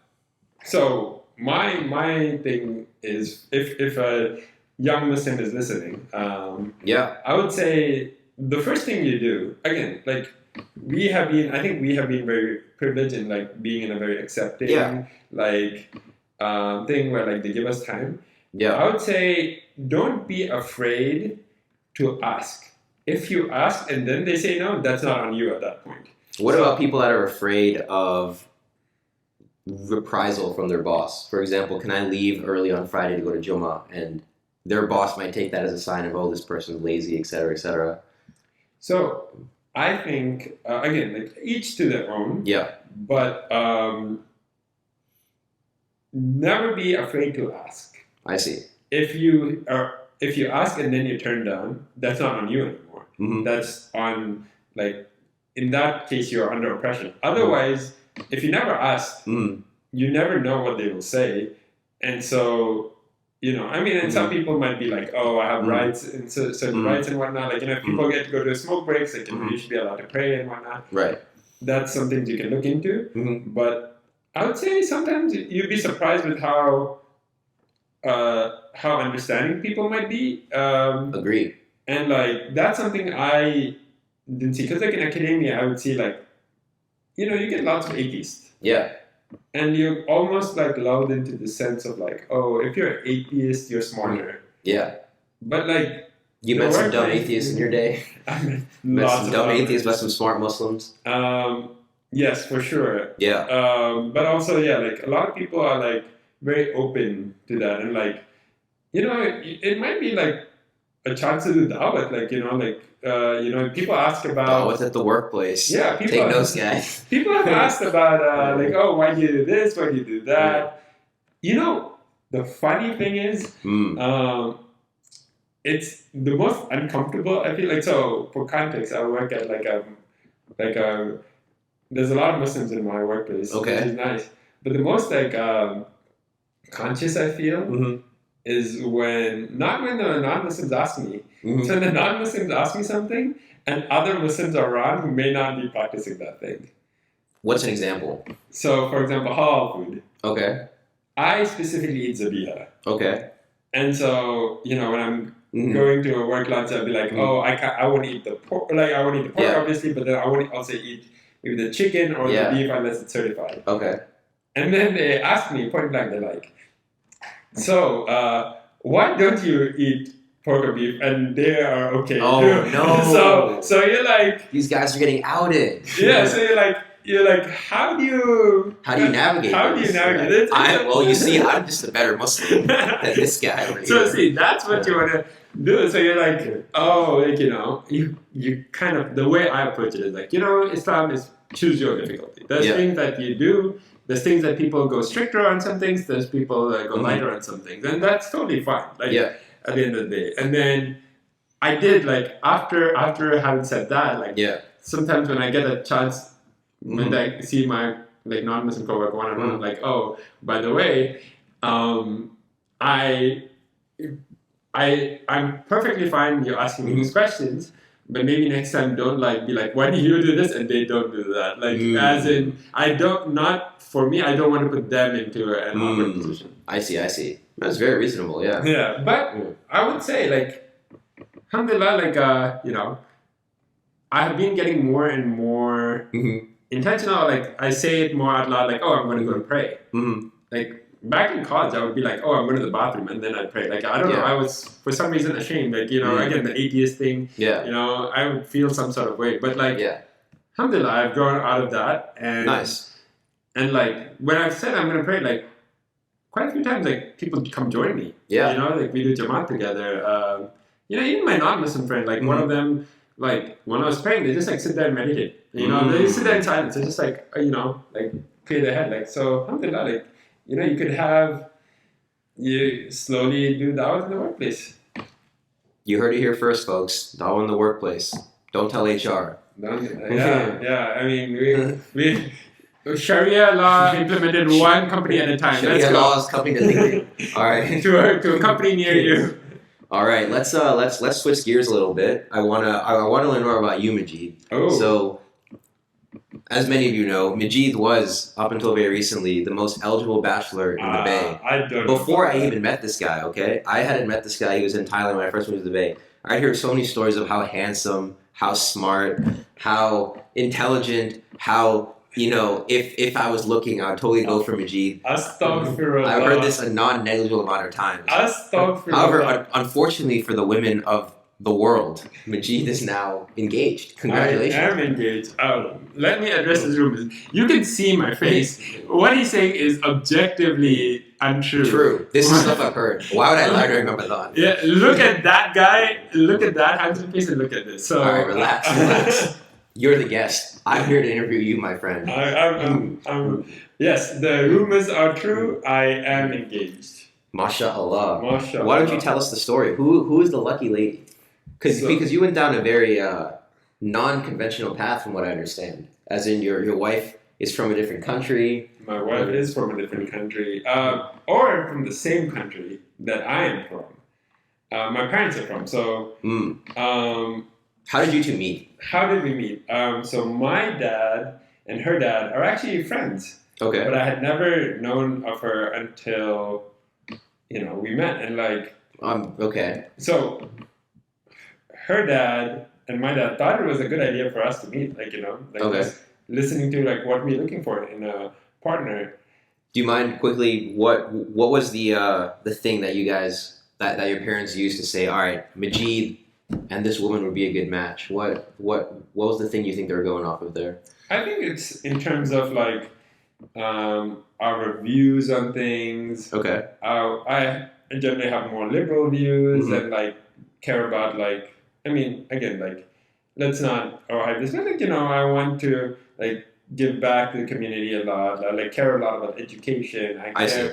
so my thing is, if a young Muslim is listening, I would say the first thing you do, again, like I think we have been very privileged in like being in a very accepting like thing where like they give us time. Yeah, I would say don't be afraid to ask. If you ask and then they say no, that's not on you at that point. What about people that are afraid of reprisal from their boss? For example, can I leave early on Friday to go to Jummah? And their boss might take that as a sign of, this person's lazy, et cetera, et cetera. So I think, again, like each to their own. Yeah. But never be afraid to ask. I see. If you ask and then you turn down, that's not on you anymore. Mm-hmm. That's on, like, in that case, you're under oppression. Otherwise, if you never ask, you never know what they will say. And so, I mean, and some people might be like, oh, I have rights and certain rights and whatnot. Like, if people get to go to smoke breaks, like, you should be allowed to pray and whatnot. Right. That's something you can look into. But I would say sometimes you'd be surprised with how understanding people might be. Agreed. And like that's something I didn't see, because like in academia, I would see like, you get lots of atheists. Yeah. And you're almost like lulled into the sense of like, oh, if you're an atheist, you're smarter. Yeah. But like, you met some dumb atheists in your day. I met some dumb atheists, met some smart Muslims. Yes, for sure. Yeah. But also, yeah, like a lot of people are like very open to that, and like, it might be like a chance to do dawat, like people ask about dawat at the workplace. Yeah, people take those guys. People have asked about like, oh, why do you do this? Why do you do that? The funny thing is, it's the most uncomfortable. I feel like, so for context, I work at there's a lot of Muslims in my workplace, which is nice. But the most like conscious I feel is not when the non-Muslims ask me. So when the non-Muslims ask me something, and other Muslims are around who may not be practicing that thing. What's an example? So, for example, halal food. Okay. I specifically eat zabiha. Okay. And so, when I'm going to a work lunch, I'll be like, oh, I won't eat the pork. Like, I won't eat the pork, obviously, but then I won't also eat maybe the chicken or the beef unless it's certified. Okay. And then they ask me point blank, they're like, so, why don't you eat pork or beef? And they are okay. Oh, no. So you're like... These guys are getting outed. Yeah, so you're like, how do you navigate it? Well, you see, I'm just a better Muslim than this guy. Right so see, that's what you want to do. So you're like, oh, like, you kind of, the way I approach it is like, Islam is choose your difficulty. There's things that you do. There's things that people go stricter on some things. There's people that go lighter on some things. And that's totally fine. Like, at the end of the day. And then I did, like, after having said that, like, sometimes when I get a chance, when I see my, like, non-Muslim coworker one-on-one, I'm like, oh, by the way, I'm perfectly fine you asking me these questions, but maybe next time don't like be like, why do you do this? And they don't do that. Like, as in, for me, I don't want to put them into an awkward position. I see. That's very reasonable, yeah. Yeah, but I would say, like, alhamdulillah, like, I have been getting more and more intentional. Like, I say it more out loud, like, oh, I'm going to go and pray. Like, back in college, I would be like, oh, I'm going to the bathroom, and then I'd pray. Like, I don't know, I was, for some reason, ashamed. Like, again, the atheist thing, I would feel some sort of way. But, like, alhamdulillah, I've grown out of that. And, nice. And, like, when I've said I'm going to pray, like, quite a few times, like, people come join me. Yeah. Like, we do Jamaat together. Even my non-Muslim friend, like, one of them, like, when I was praying, they just, like, sit there and meditate. They just sit there in silence. They just, like, like, clear their head. Like, so, alhamdulillah, like, you could you slowly do dawah in the workplace. You heard it here first, folks. Dawah in the workplace. Don't tell HR. Yeah. I mean, we Sharia law implemented one company at a time. Sharia law is coming to LinkedIn. All right. to a company near you. All right. Let's switch gears a little bit. I wanna learn more about you, Majeed. Oh. So, as many of you know, Majeed was, up until very recently, the most eligible bachelor in the Bay. I don't Before I even met this guy, okay? I hadn't met this guy. He was in Thailand when I first went to the Bay. I heard so many stories of how handsome, how smart, how intelligent, how, if I was looking, I would totally go for Majeed. Astaghfirullah. I've heard this a non-negligible amount of times. Astaghfirullah. However, unfortunately for the women of the world, Majeed is now engaged. Congratulations. I am engaged. Let me address his rumors. You can see my face. What he's saying is objectively untrue. True. This is stuff I've heard. Why would I lie during Ramadan? Yeah, look at that guy. Look at that handsome face and look at this. So, all right, relax. You're the guest. I'm here to interview you, my friend. Yes, the rumors are true. I am engaged. MashaAllah. MashaAllah. Why don't you tell us the story? Who is the lucky lady? Because you went down a very non-conventional path, from what I understand. As in, your wife is from a different country. My wife is from a different country, or from the same country. that I am from. My parents are from. So, how did you two meet? How did we meet? So my dad and her dad are actually friends. Okay. But I had never known of her until, we met. And like... okay. So her dad and my dad thought it was a good idea for us to meet. Just listening to like what we're looking for in a partner. Do you mind quickly, what was the thing that you guys, that your parents used to say, all right, Majeed and this woman would be a good match? What was the thing you think they were going off of there? I think it's in terms of like our views on things. Okay. I generally have more liberal views and like care about like, again, like, let's not overhype this, but like, I want to like give back to the community a lot. I like care a lot about education. I see.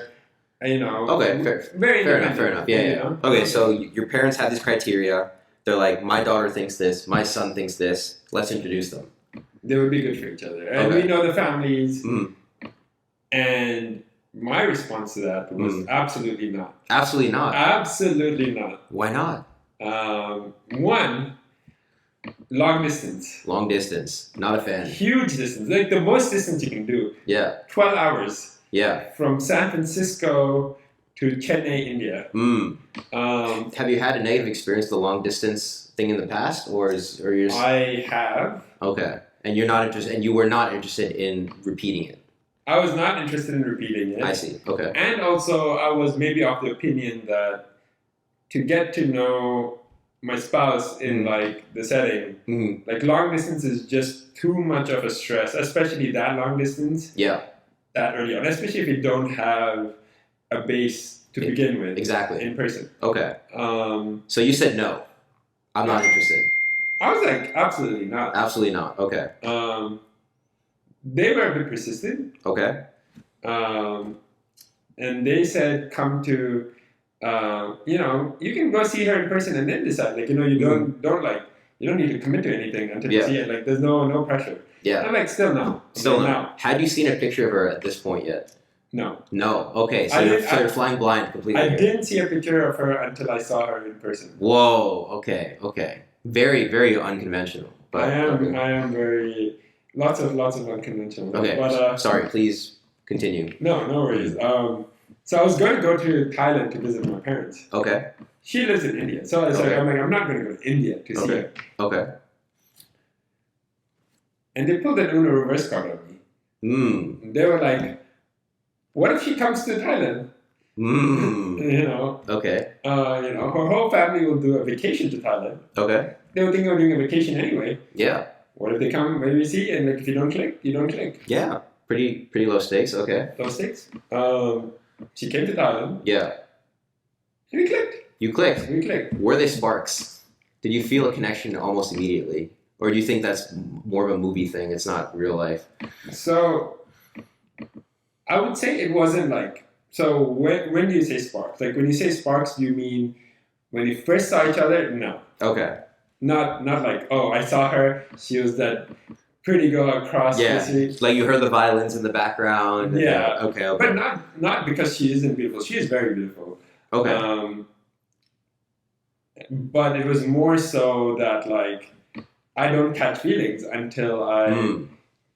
Okay, fair enough. Yeah. Okay, so your parents have these criteria. They're like, my daughter thinks this, my son thinks this. Let's introduce them. They would be good for each other, and we know the families. And my response to that was absolutely not. Absolutely not. Absolutely not. Why not? One, long distance. Long distance. Not a fan. Huge distance. Like the most distance you can do. Yeah. 12 hours. Yeah. From San Francisco to Chennai, India. Have you had a negative experience with the long distance thing in the past, or you're just... I have. Okay. And you're not interested, and you were not interested in repeating it. I was not interested in repeating it. I see. Okay. And also, I was maybe of the opinion that to get to know my spouse in like the setting, like long distance is just too much of a stress, especially that long distance. Yeah. That early on, especially if you don't have a base to begin with. Exactly. In person. Okay. So you said no. I'm not interested. I was like, absolutely not. Absolutely not. Okay. They were a bit persistent. Okay. And they said, come to, you can go see her in person and then decide. Like, you don't need to commit to anything until you see it. Like, there's no pressure. Yeah. I'm like, still no. Still no. Had you seen a picture of her at this point yet? No. No. Okay. So you're flying blind completely. I didn't see a picture of her until I saw her in person. Whoa. Okay. Very, very unconventional. But, I am very... Lots of unconventional. Okay, but, sorry, please continue. No worries. So I was going to go to Thailand to visit my parents. Okay. She lives in India. So I said, I'm not going to go to India to see her. Okay. And they pulled an Uno reverse card on me. They were like, what if she comes to Thailand? Okay. Her whole family will do a vacation to Thailand. Okay. They were thinking of doing a vacation anyway. Yeah. What if they come, maybe see, and like if you don't click, you don't click. Yeah, pretty low stakes. Okay. Low stakes. She came to Thailand. Yeah. And we clicked. You clicked. We clicked. Were they sparks? Did you feel a connection almost immediately, or do you think that's more of a movie thing? It's not real life. So, I would say it wasn't like. So when do you say sparks? Like when you say sparks, do you mean when you first saw each other? No. Okay. Not like, oh, I saw her. She was that pretty girl across the street. Like you heard the violins in the background. Yeah. Okay. But not because she isn't beautiful. She is very beautiful. Okay. But it was more so that like I don't catch feelings until I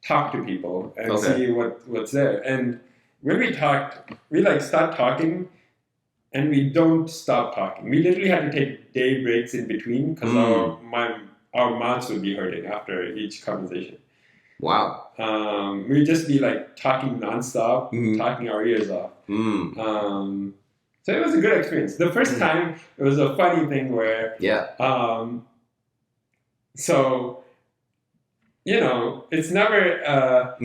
talk to people and see what's there. And when we talked, we like start talking. And we don't stop talking. We literally had to take day breaks in between because our mouths would be hurting after each conversation. Wow. We'd just be like talking nonstop, talking our ears off. So it was a good experience. The first time, it was a funny thing where... Yeah. So, it's never...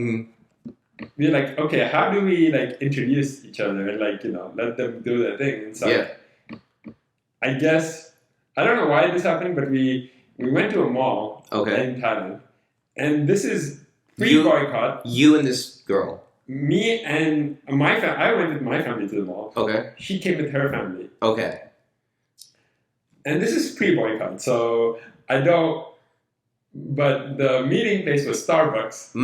We're like, okay, how do we like introduce each other and like, let them do their thing? And so I guess, I don't know why this happened, but we went to a mall in Thailand. And this is pre-boycott. You and this girl. Me and my family. I went with my family to the mall. Okay. She came with her family. Okay. And this is pre-boycott, so I don't... But the meeting place was Starbucks.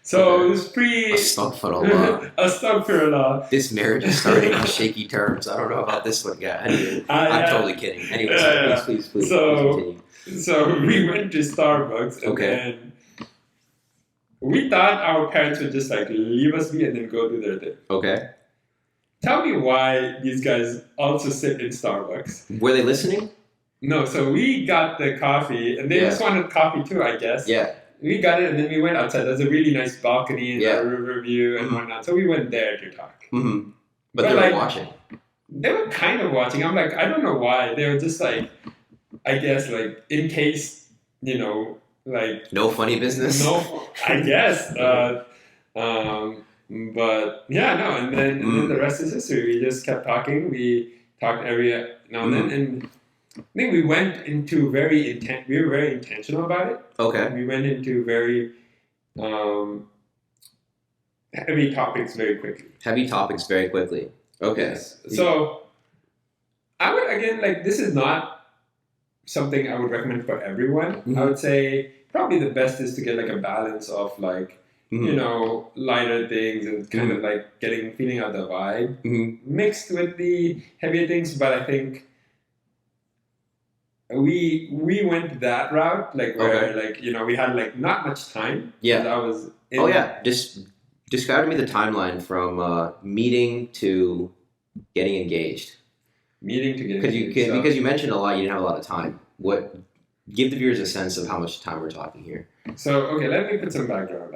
So it was pre. Astaghfirullah. Astaghfirullah. This marriage is starting on shaky terms. I don't know about this one, guy. Anyway, I'm totally kidding. Anyways, please continue. So we went to Starbucks, and then we thought our parents would just like leave us be and then go do their thing. Okay. Tell me why these guys also sit in Starbucks. Were they listening? No, so we got the coffee, and they just wanted coffee too, I guess. Yeah. We got it, and then we went outside. There's a really nice balcony and a river view and whatnot. So we went there to talk. Mm-hmm. But they were watching. They were kind of watching. I'm like, I don't know why. They were just like, I guess, like, in case, you know, like... No funny business? No, I guess. But, yeah, no. And then the rest is history. We just kept talking. We talked every now and then. And I think we went into we were very intentional about it. Okay. We went into very heavy topics very quickly. Heavy topics very quickly. Okay. Yes. So I would, again, like, this is not something I would recommend for everyone. Mm-hmm. I would say probably the best is to get like a balance of like, you know, lighter things and kind of like feeling out the vibe mixed with the heavier things. But I think we went that route, like where like, you know, we had like not much time. Yeah. I was Just describe to me the timeline from meeting to getting engaged. Meeting to getting engaged. Because you mentioned a lot, you didn't have a lot of time. Give the viewers a sense of how much time we're talking here. So, okay, let me put some background.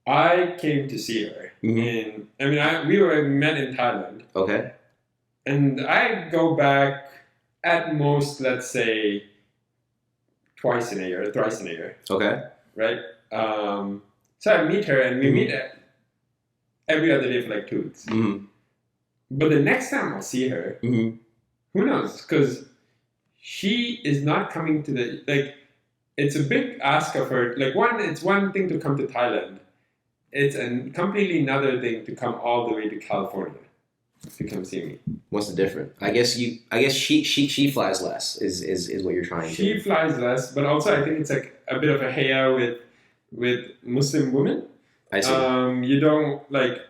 I came to see her we met in Thailand. Okay. And I go back at most, let's say, twice in a year, thrice in a year. Okay. Right? So I meet her, and we meet every other day for like 2 weeks. Mm-hmm. But the next time I'll see her, who knows? Because she is not coming to the, like, it's a big ask of her. Like, it's one thing to come to Thailand. It's a completely another thing to come all the way to California to come see me. What's the difference? I guess she flies less is what you're trying to. She flies less, but also I think it's like a bit of a heya with Muslim women. I see. You don't like,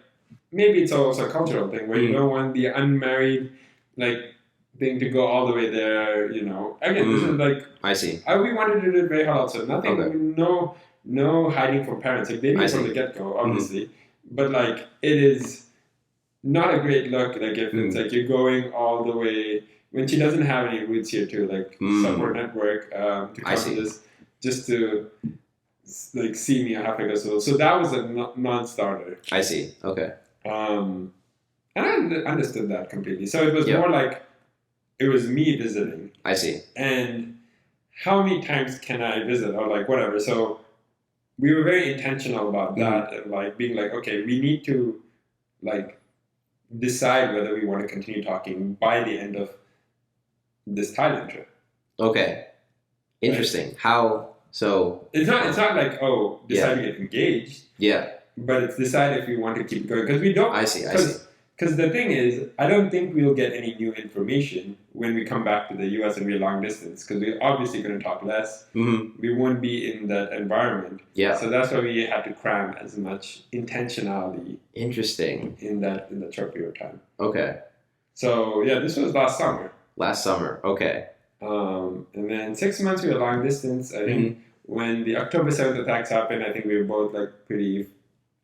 maybe it's also a cultural thing where you don't want the unmarried like thing to go all the way there, you know. Again, this is like, I see. We wanted to do it very halal, so nothing, no hiding from parents. Like, they knew from the get-go, obviously. But like, it is not a great look. Like, if it's like you're going all the way when she doesn't have any roots here to like support network to come to this, just to like see me half like so. So that was a non-starter. I see. Okay. And I understood that completely. So it was more like, it was me visiting. I see. And how many times can I visit or like whatever. So we were very intentional about that and like being like, okay, we need to like decide whether we want to continue talking by the end of this Thailand trip. Okay. Interesting. Right? How so? It's not like decide to get engaged. Yeah. But it's decide if we want to keep going because we don't. I see. Because the thing is, I don't think we'll get any new information when we come back to the U.S. and we're long distance, because we're obviously going to talk less. Mm-hmm. We won't be in that environment. Yeah. So that's why we had to cram as much intentionality. Interesting. In that short period of time. Okay. So yeah, this was last summer. Last summer. Okay. And then 6 months we were long distance. I think when the October 7th attacks happened, I think we were both like pretty.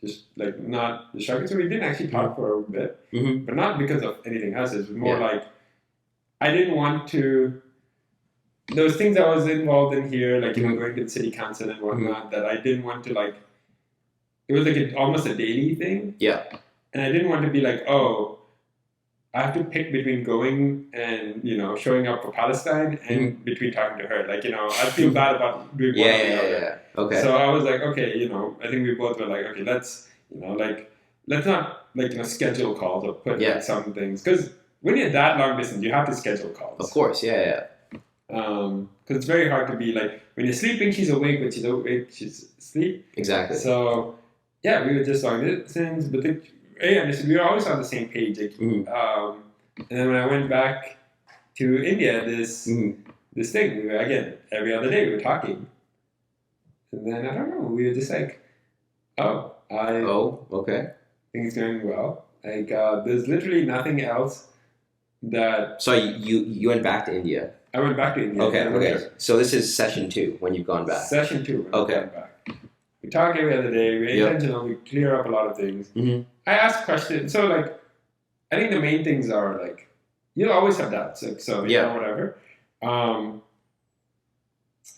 Just like not distracted. So we didn't actually talk for a bit, but not because of anything else. It was more like I didn't want to. Those things I was involved in here, like going to the city council and whatnot, that I didn't want to like. It was like almost a daily thing. Yeah. And I didn't want to be like, I have to pick between going and showing up for Palestine and between talking to her. Like I feel bad about doing one or the other. Yeah. Okay. So I was like, okay, I think we both were like, okay, let's not schedule calls or put some things, because when you're that long distance, you have to schedule calls. Of course, yeah. Because it's very hard to be like when you're sleeping, she's awake. When she's awake, she's asleep. Exactly. So yeah, we were just long distance, but we were always on the same page. Like, and then when I went back to India, this thing, we were, again, every other day we were talking. And then, I don't know, we were just like, I okay. think it's going well. Like, there's literally nothing else that... So you went back to India? I went back to India. Okay. So this is session 2 when you've gone back? Session 2 when I've gone back. We talk every other day. We're intentional. We clear up a lot of things. Mm-hmm. I ask questions. So, like, I think the main things are, like, you'll always have doubts. Like, so, you know, whatever.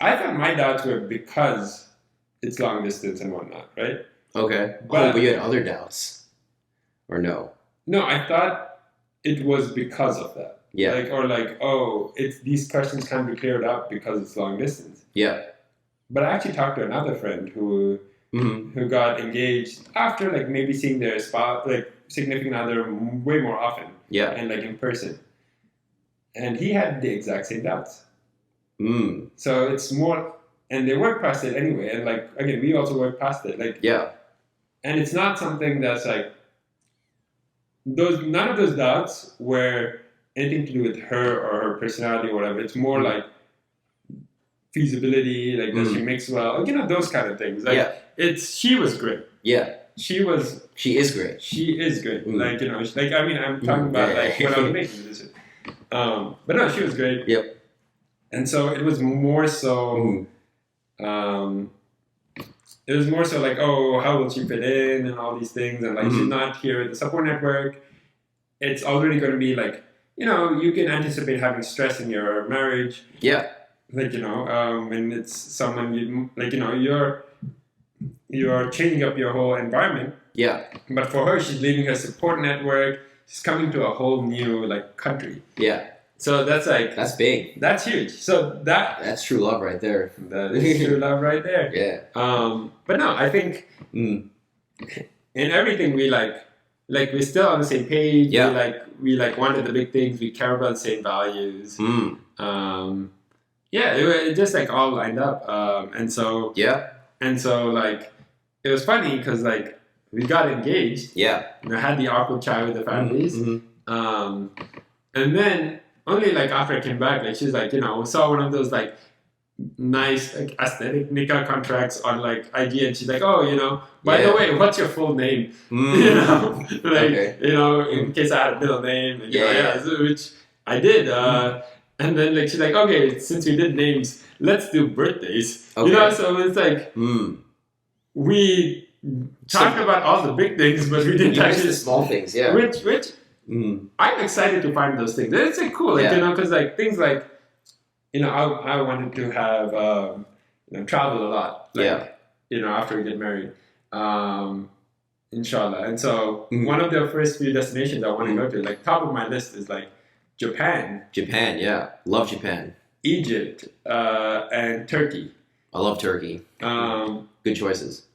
I thought my doubts were because it's long distance and whatnot, right? Okay. But you had other doubts? Or no? No, I thought it was because of that. Yeah. It's these questions can't be cleared up because it's long distance. Yeah. But I actually talked to another friend who got engaged after, like, maybe seeing their spouse, like, significant other way more often. Yeah. And, like, in person. And he had the exact same doubts. So it's more, and they work past it anyway. And, like, again, we also work past it. Like, and it's not something that's, like, none of those doubts were anything to do with her or her personality or whatever. It's more like feasibility, like, does she mix well? You know, those kind of things. Like, she was great. Yeah. She is great. She is great. Like, you know, like, I mean, I'm talking about, like, when I was making the decision. But no, she was great. Yep. And so it was more so, like, oh, how will she fit in and all these things. And, like, she's not here at the support network. It's already going to be, like, you know, you can anticipate having stress in your marriage. Yeah. Like, you know, when it's someone you, like, you know, you're changing up your whole environment. Yeah. But for her, she's leaving her support network. She's coming to a whole new, like, country. Yeah. So that's, like... That's big. That's huge. So that's true love right there. That is true love right there. Yeah. But no, I think in everything we, like, we're still on the same page. Yeah. We wanted the big things. We care about the same values. It just, like, all lined up. And so... Yeah. And so, like, it was funny because, like, we got engaged. Yeah. And I had the awkward chat with the families. And then only, like, after I came back, like, she's like, you know, saw one of those, like, nice, like, aesthetic nikah contracts on, like, IG, and she's like, oh, you know, by the way, what's your full name? You know, like, you know, in case I had a middle name. And, which I did. And then, like, she's like, okay, since we did names, let's do birthdays. Okay. You know, so it's like, we talked about all the big things, but we didn't actually... the small things, yeah. Which I'm excited to find those things. It's, like, cool, like, you know, because, like, things like, you know, I wanted to have, you know, travel a lot. Like, you know, after we get married. Inshallah. And so, one of the first few destinations I want to go to, like, top of my list is, like, Japan. Japan, yeah. Love Japan. Egypt, and Turkey. I love Turkey. Good choices.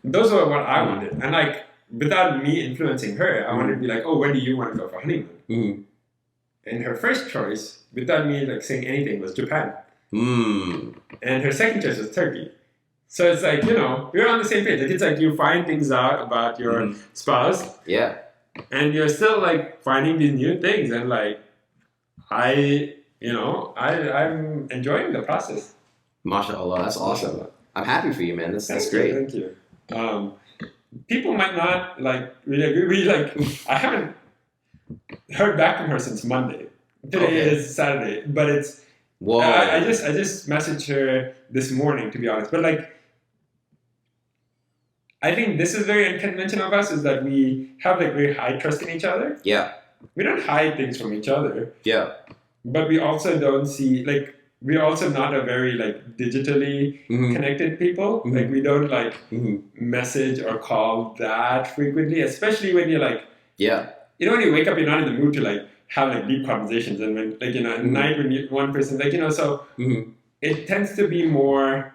Those are what I wanted. And, like, without me influencing her, I wanted to be like, oh, where do you want to go for honeymoon? And her first choice, without me, like, saying anything, was Japan. And her second choice was Turkey. So it's like, you know, we're on the same page. Like, it's like you find things out about your spouse. Yeah. And you're still, like, finding these new things. And, like, I'm enjoying the process. MashaAllah, that's awesome. I'm happy for you, man. That's great. Thank you. People might not, like, really agree. I haven't heard back from her since Monday. Today is Saturday, but it's... Whoa. I just messaged her this morning, to be honest. But, like, I think this is very unconventional of us, is that we have, like, very high trust in each other. Yeah. We don't hide things from each other. Yeah. But we also don't see, like, we're also not a very, like, digitally connected people. Like, we don't, like, message or call that frequently, especially when you're, like... Yeah. You know, when you wake up, you're not in the mood to, like, have, like, deep conversations. And when, like, you know, at night when one person, like, you know, so it tends to be more,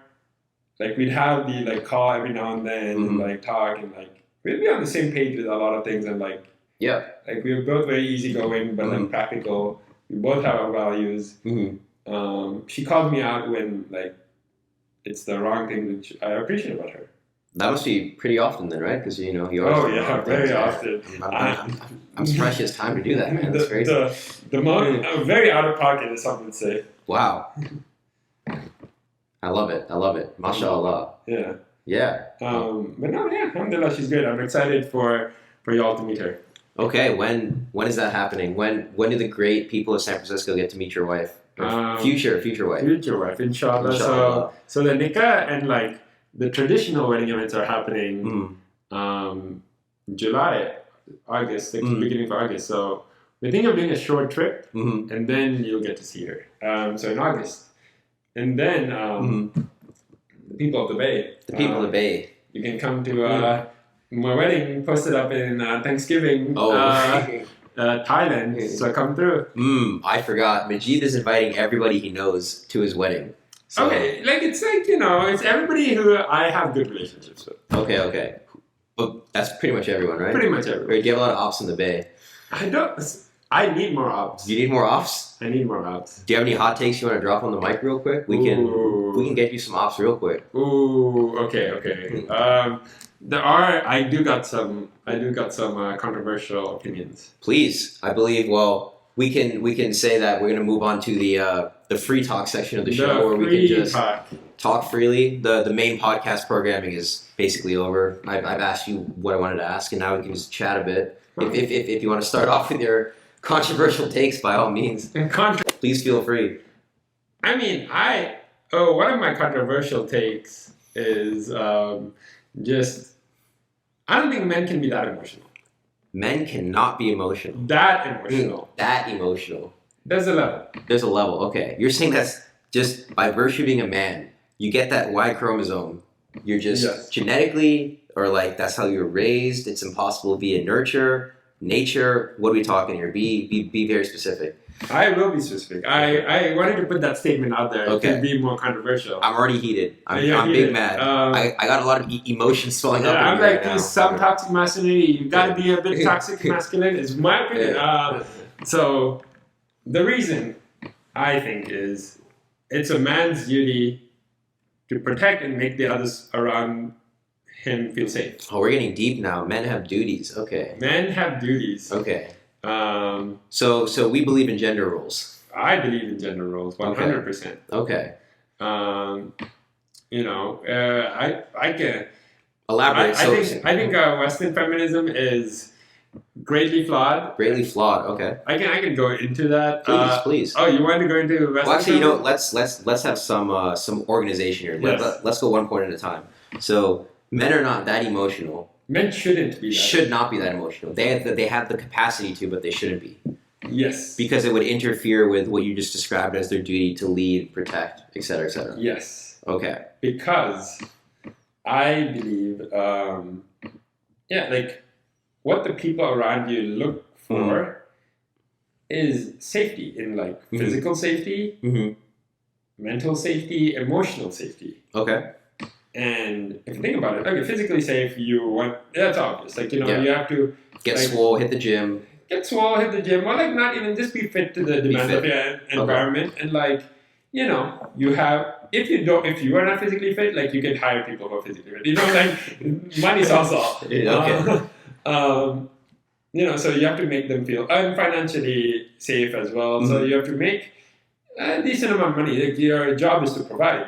like, we'd have the, like, call every now and then and, like, talk and, like, we'd be on the same page with a lot of things and, like... Yeah. Like, we're both very easygoing, but, like, practical. We both have our values. She called me out when, like, it's the wrong thing, which I appreciate about her. That must be pretty often then, right? Because, you know, you always... Oh, yeah, very often. I'm surprised she has time to do that, man. That's crazy. The very out of pocket, as some would say. Wow. I I love it. MashaAllah. Yeah. Yeah. But no, yeah, alhamdulillah, she's great. I'm excited for y'all to meet her. Okay, when is that happening? When do the great people of San Francisco get to meet your wife? Future wife. Future wife, inshallah. So the nikah and like the traditional wedding events are happening July, August, like beginning of August. So we think of doing a short trip, and then you'll get to see her. So in August, and then the people of the Bay. The people of the Bay. You can come to my wedding. Posted up in Thanksgiving. Thailand. So come through. I forgot. Majeed is inviting everybody he knows to his wedding. So. Okay, it's it's everybody who I have good relationships with. Okay. But that's pretty much everyone, right? Pretty much everyone. Right, do you have a lot of ops in the Bay? I need more ops. Do you need more ops? I need more ops. Do you have any hot takes you want to drop on the mic real quick? We can get you some ops real quick. Ooh, okay. I do got some controversial opinions. Please, I believe. Well, we can say that we're gonna move on to the free talk section of the show, where we can just talk freely. The main podcast programming is basically over. I've asked you what I wanted to ask, and now we can just chat a bit. If you want to start off with your controversial takes, by all means, please feel free. I mean, one of my controversial takes is just I don't think men can be that emotional. Men cannot be emotional. That emotional. That emotional. There's a level. There's a level. Okay, you're saying that's just by virtue of being a man, you get that Y chromosome. You're just genetically, or like that's how you're raised. It's impossible via nurture, nature. What are we talking here? Be very specific. I will be specific. I wanted to put that statement out there to be more controversial. I'm already heated. I'm big mad. I got a lot of emotions swelling up. I'm like, there's some toxic masculinity. You got to be a bit toxic masculine. Is my opinion. So the reason I think is it's a man's duty to protect and make the others around him feel safe. Oh, we're getting deep now. Men have duties. Okay. Men have duties. Okay. So we believe in gender roles. I believe in gender roles, 100%. Okay. I can elaborate. I think Western feminism is greatly flawed. Greatly flawed. Okay. I can go into that. Please. Oh, you want to go into Western? Well, actually, let's have some organization here. Yes. Let's go one point at a time. So men are not that emotional. Men shouldn't be. Should not be that emotional. They have the capacity to, but they shouldn't be. Yes. Because it would interfere with what you just described as their duty to lead, protect, etc., etc. Yes. Okay. Because I believe, what the people around you look for is safety in physical safety, mental safety, emotional safety. Okay. And if you think about it, physically safe, that's obvious. You have to get swole, hit the gym. Get swole, hit the gym. Or not even just be fit to the demands of your environment. And if you are not physically fit, you can hire people who are physically fit. Money solves all. Okay. So you have to make them feel financially safe as well. So you have to make a decent amount of money. Your job is to provide.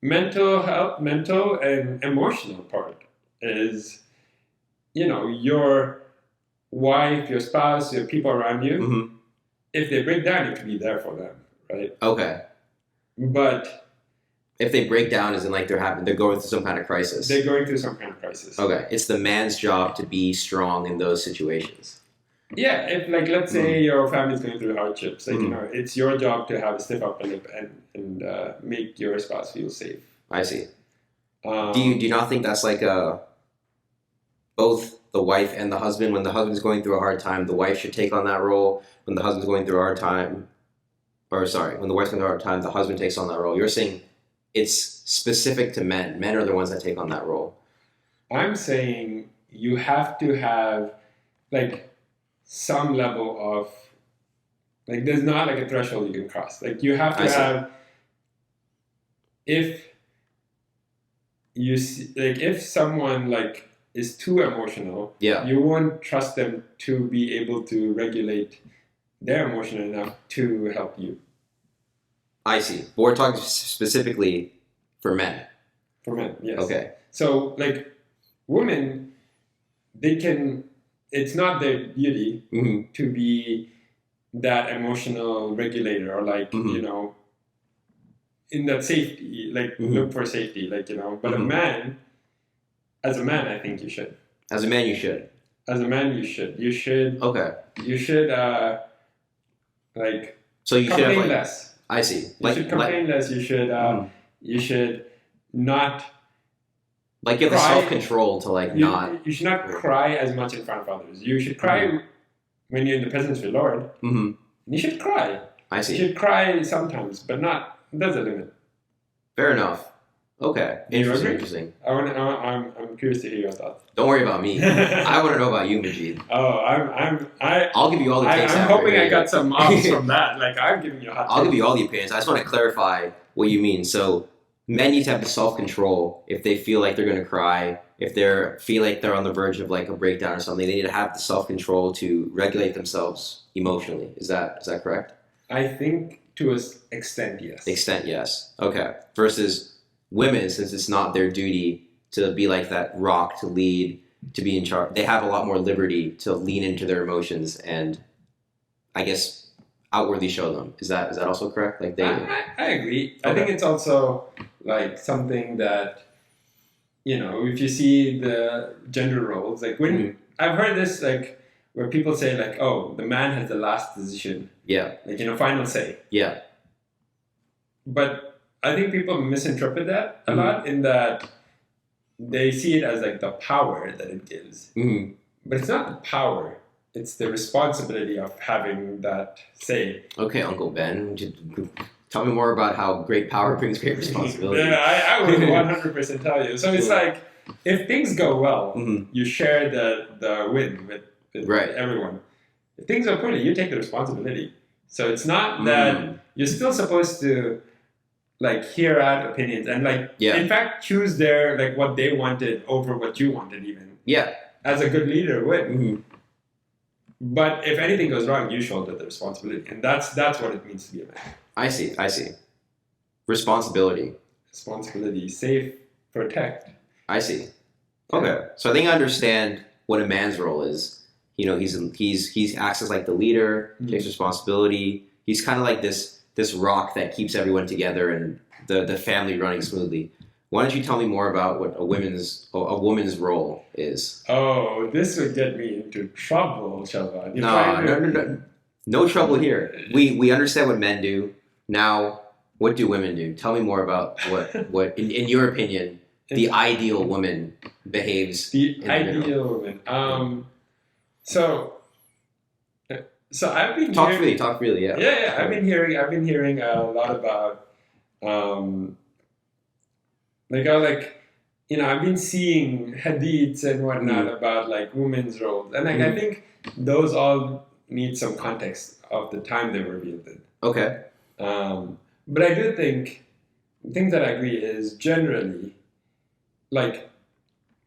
Mental health, mental and emotional part is, your wife, your spouse, your people around you. If they break down, you can be there for them, right? Okay. But if they break down, as in they're going through some kind of crisis. They're going through some kind of crisis. Okay. It's the man's job to be strong in those situations. Yeah, if let's say your family's going through hardships, it's your job to have a stiff upper lip and make your spouse feel safe. I see. Do you not think that's both the wife and the husband? When the husband's going through a hard time, the wife should take on that role. When the husband's going through a hard time, when the wife's going through a hard time, the husband takes on that role. You're saying it's specific to men. Men are the ones that take on that role. I'm saying you have to have some level of there's not a threshold you can cross. You have to have, if you see, if someone is too emotional, you won't trust them to be able to regulate their emotion enough to help you. I see. But we're talking specifically for men. For men, yes. Okay. So, like, women, it's not their duty to be that emotional regulator or, like, you know, in that safety, like, look for safety, like, you know. But as a man, I think you should. As a man, you should. As a man, you should. You should. Okay. You should, like, so you should have, like, less. I see. You should complain less. You should not. Like, you have the self-control to, like, not. You should not cry as much in front of others. You should cry when you're in the presence of the Lord. You should cry. I see. You should cry sometimes, but not. There's a limit. Fair enough. Okay. Interesting. I'm curious to hear your thoughts. Don't worry about me. I want to know about you, Majeed. I'll give you all the takes. I'm hoping I got some offs from that. Like, I'm giving you a hot take. I'll give you all the opinions. I just want to clarify what you mean. So, men need to have the self-control if they feel like they're going to cry, if they feel like they're on the verge of, like, a breakdown or something. They need to have the self-control to regulate themselves emotionally. Is that correct? I think to an extent, yes. Extent, yes. Okay. Versus women, since it's not their duty to be like that rock, to lead, to be in charge, they have a lot more liberty to lean into their emotions and, I guess, outwardly show them. Is that also correct? Like, I agree. Okay. I think it's also, like, something that, you know, if you see the gender roles, like, when I've heard this, like, where people say, like, oh, the man has the last decision. Yeah. Like, you know, final say. Yeah. But I think people misinterpret that a lot, in that they see it as, like, the power that it gives. But it's not the power. It's the responsibility of having that say. Okay, Uncle Ben, tell me more about how great power brings great responsibility. Yeah, I would 100% tell you. So it's like, if things go well, you share the win with everyone. If things are poorly, you take the responsibility. So it's not that you're still supposed to, like, hear out opinions and, like, in fact, choose their, like, what they wanted over what you wanted, even. Yeah. As a good leader would. But if anything goes wrong, you shoulder the responsibility. And that's what it means to be a man. I see. Responsibility. Save, protect. I see. Okay. So I think I understand what a man's role is. You know, he acts as, like, the leader, takes responsibility. He's kind of like this rock that keeps everyone together and the family running smoothly. Why don't you tell me more about what a woman's role is? Oh, this would get me into trouble, Shalvan. No trouble here. We understand what men do. Now, what do women do? Tell me more about what in your opinion, the ideal woman behaves. The ideal woman. So I've been talk freely. Yeah. Yeah. I've been hearing a lot about, I've been seeing hadiths and whatnot about, like, women's roles, and, like, I think those all need some context of the time they were revealed in. Okay. But I do think things that I agree is generally, like,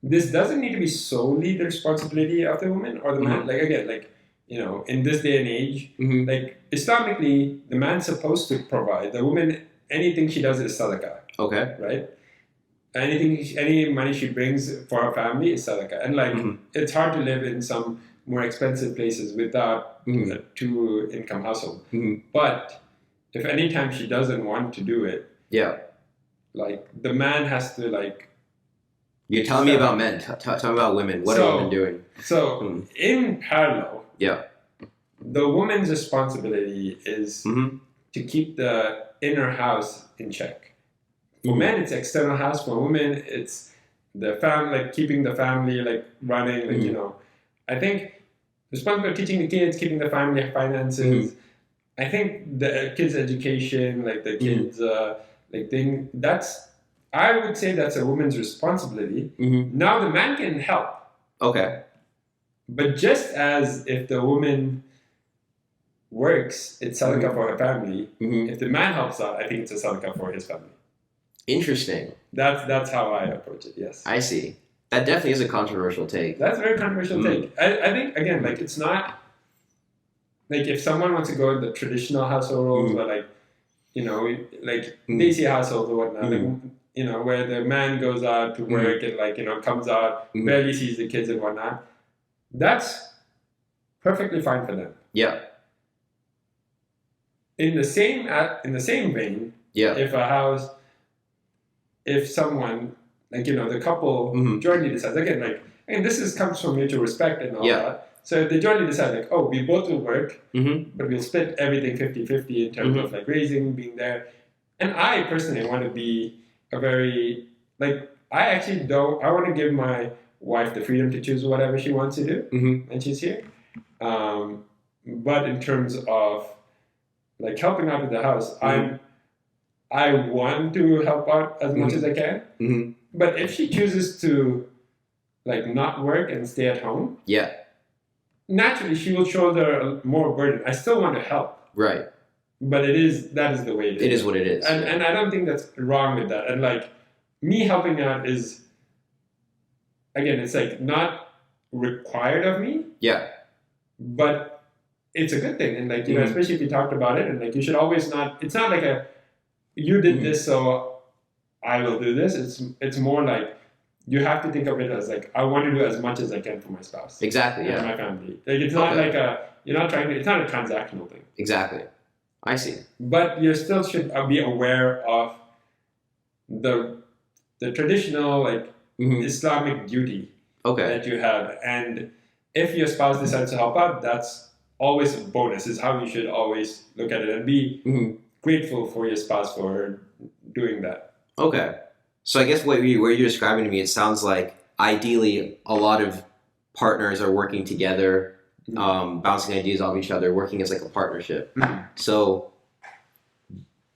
this doesn't need to be solely the responsibility of the woman or the man. Like, again, like, you know, in this day and age, like, Islamically, the man's supposed to provide. The woman, anything she does is sadaqah. Okay. Right? Any money she brings for her family is sadaqah. And, like, it's hard to live in some more expensive places without a two-income household. But if any time she doesn't want to do it, like, the man has to, like... You're telling me about men. Tell me about women. What are women doing? So, in parallel, the woman's responsibility is to keep the inner house in check. For men, it's external house. For women, it's the family, like, keeping the family, like, running, like, you know. I think responsible for teaching the kids, keeping the family finances. I think the kids' education, like, the kids, like, thing, I would say that's a woman's responsibility. Now the man can help. Okay. But just as if the woman works, it's sadaqah for her family. If the man helps out, I think it's a sadaqah for his family. Interesting. That's how I approach it, yes. I see. That definitely is a controversial take. That's a very controversial take. I think, again, like, it's not... Like, if someone wants to go in the traditional household roles, where, like, like Desi households or whatnot, like, where the man goes out to work and like, comes out, barely sees the kids and whatnot. That's perfectly fine for them. Yeah. In the same vein, if someone, like, the couple jointly decides, again, like, and comes from mutual respect and all that. So if they jointly decide, like, oh, we both will work, but we'll split everything 50-50 in terms of, like, raising, being there. And I personally want to be a very, like, I want to give my wife the freedom to choose whatever she wants to do when she's here. But in terms of, like, helping out with the house, I want to help out as much as I can. But if she chooses to, like, not work and stay at home, naturally she will shoulder more burden. I still want to help. Right. But that is the way it is. It is what it is. And I don't think that's wrong with that. And, like, me helping out is, again, it's, like, not required of me. Yeah. But it's a good thing. And, like, especially if you talked about it, and, like, you should always it's not like you did this, so I will do this. It's more like, you have to think of it as, like, I want to do as much as I can for my spouse. Exactly, and my family. Like, it's not like it's not a transactional thing. Exactly. I see. But you still should be aware of the traditional, like, Islamic duty that you have. And if your spouse decides to help out, that's always a bonus, is how you should always look at it, and be grateful for your spouse for doing that. Okay. So I guess what you're describing to me, it sounds like ideally a lot of partners are working together, bouncing ideas off each other, working as, like, a partnership. So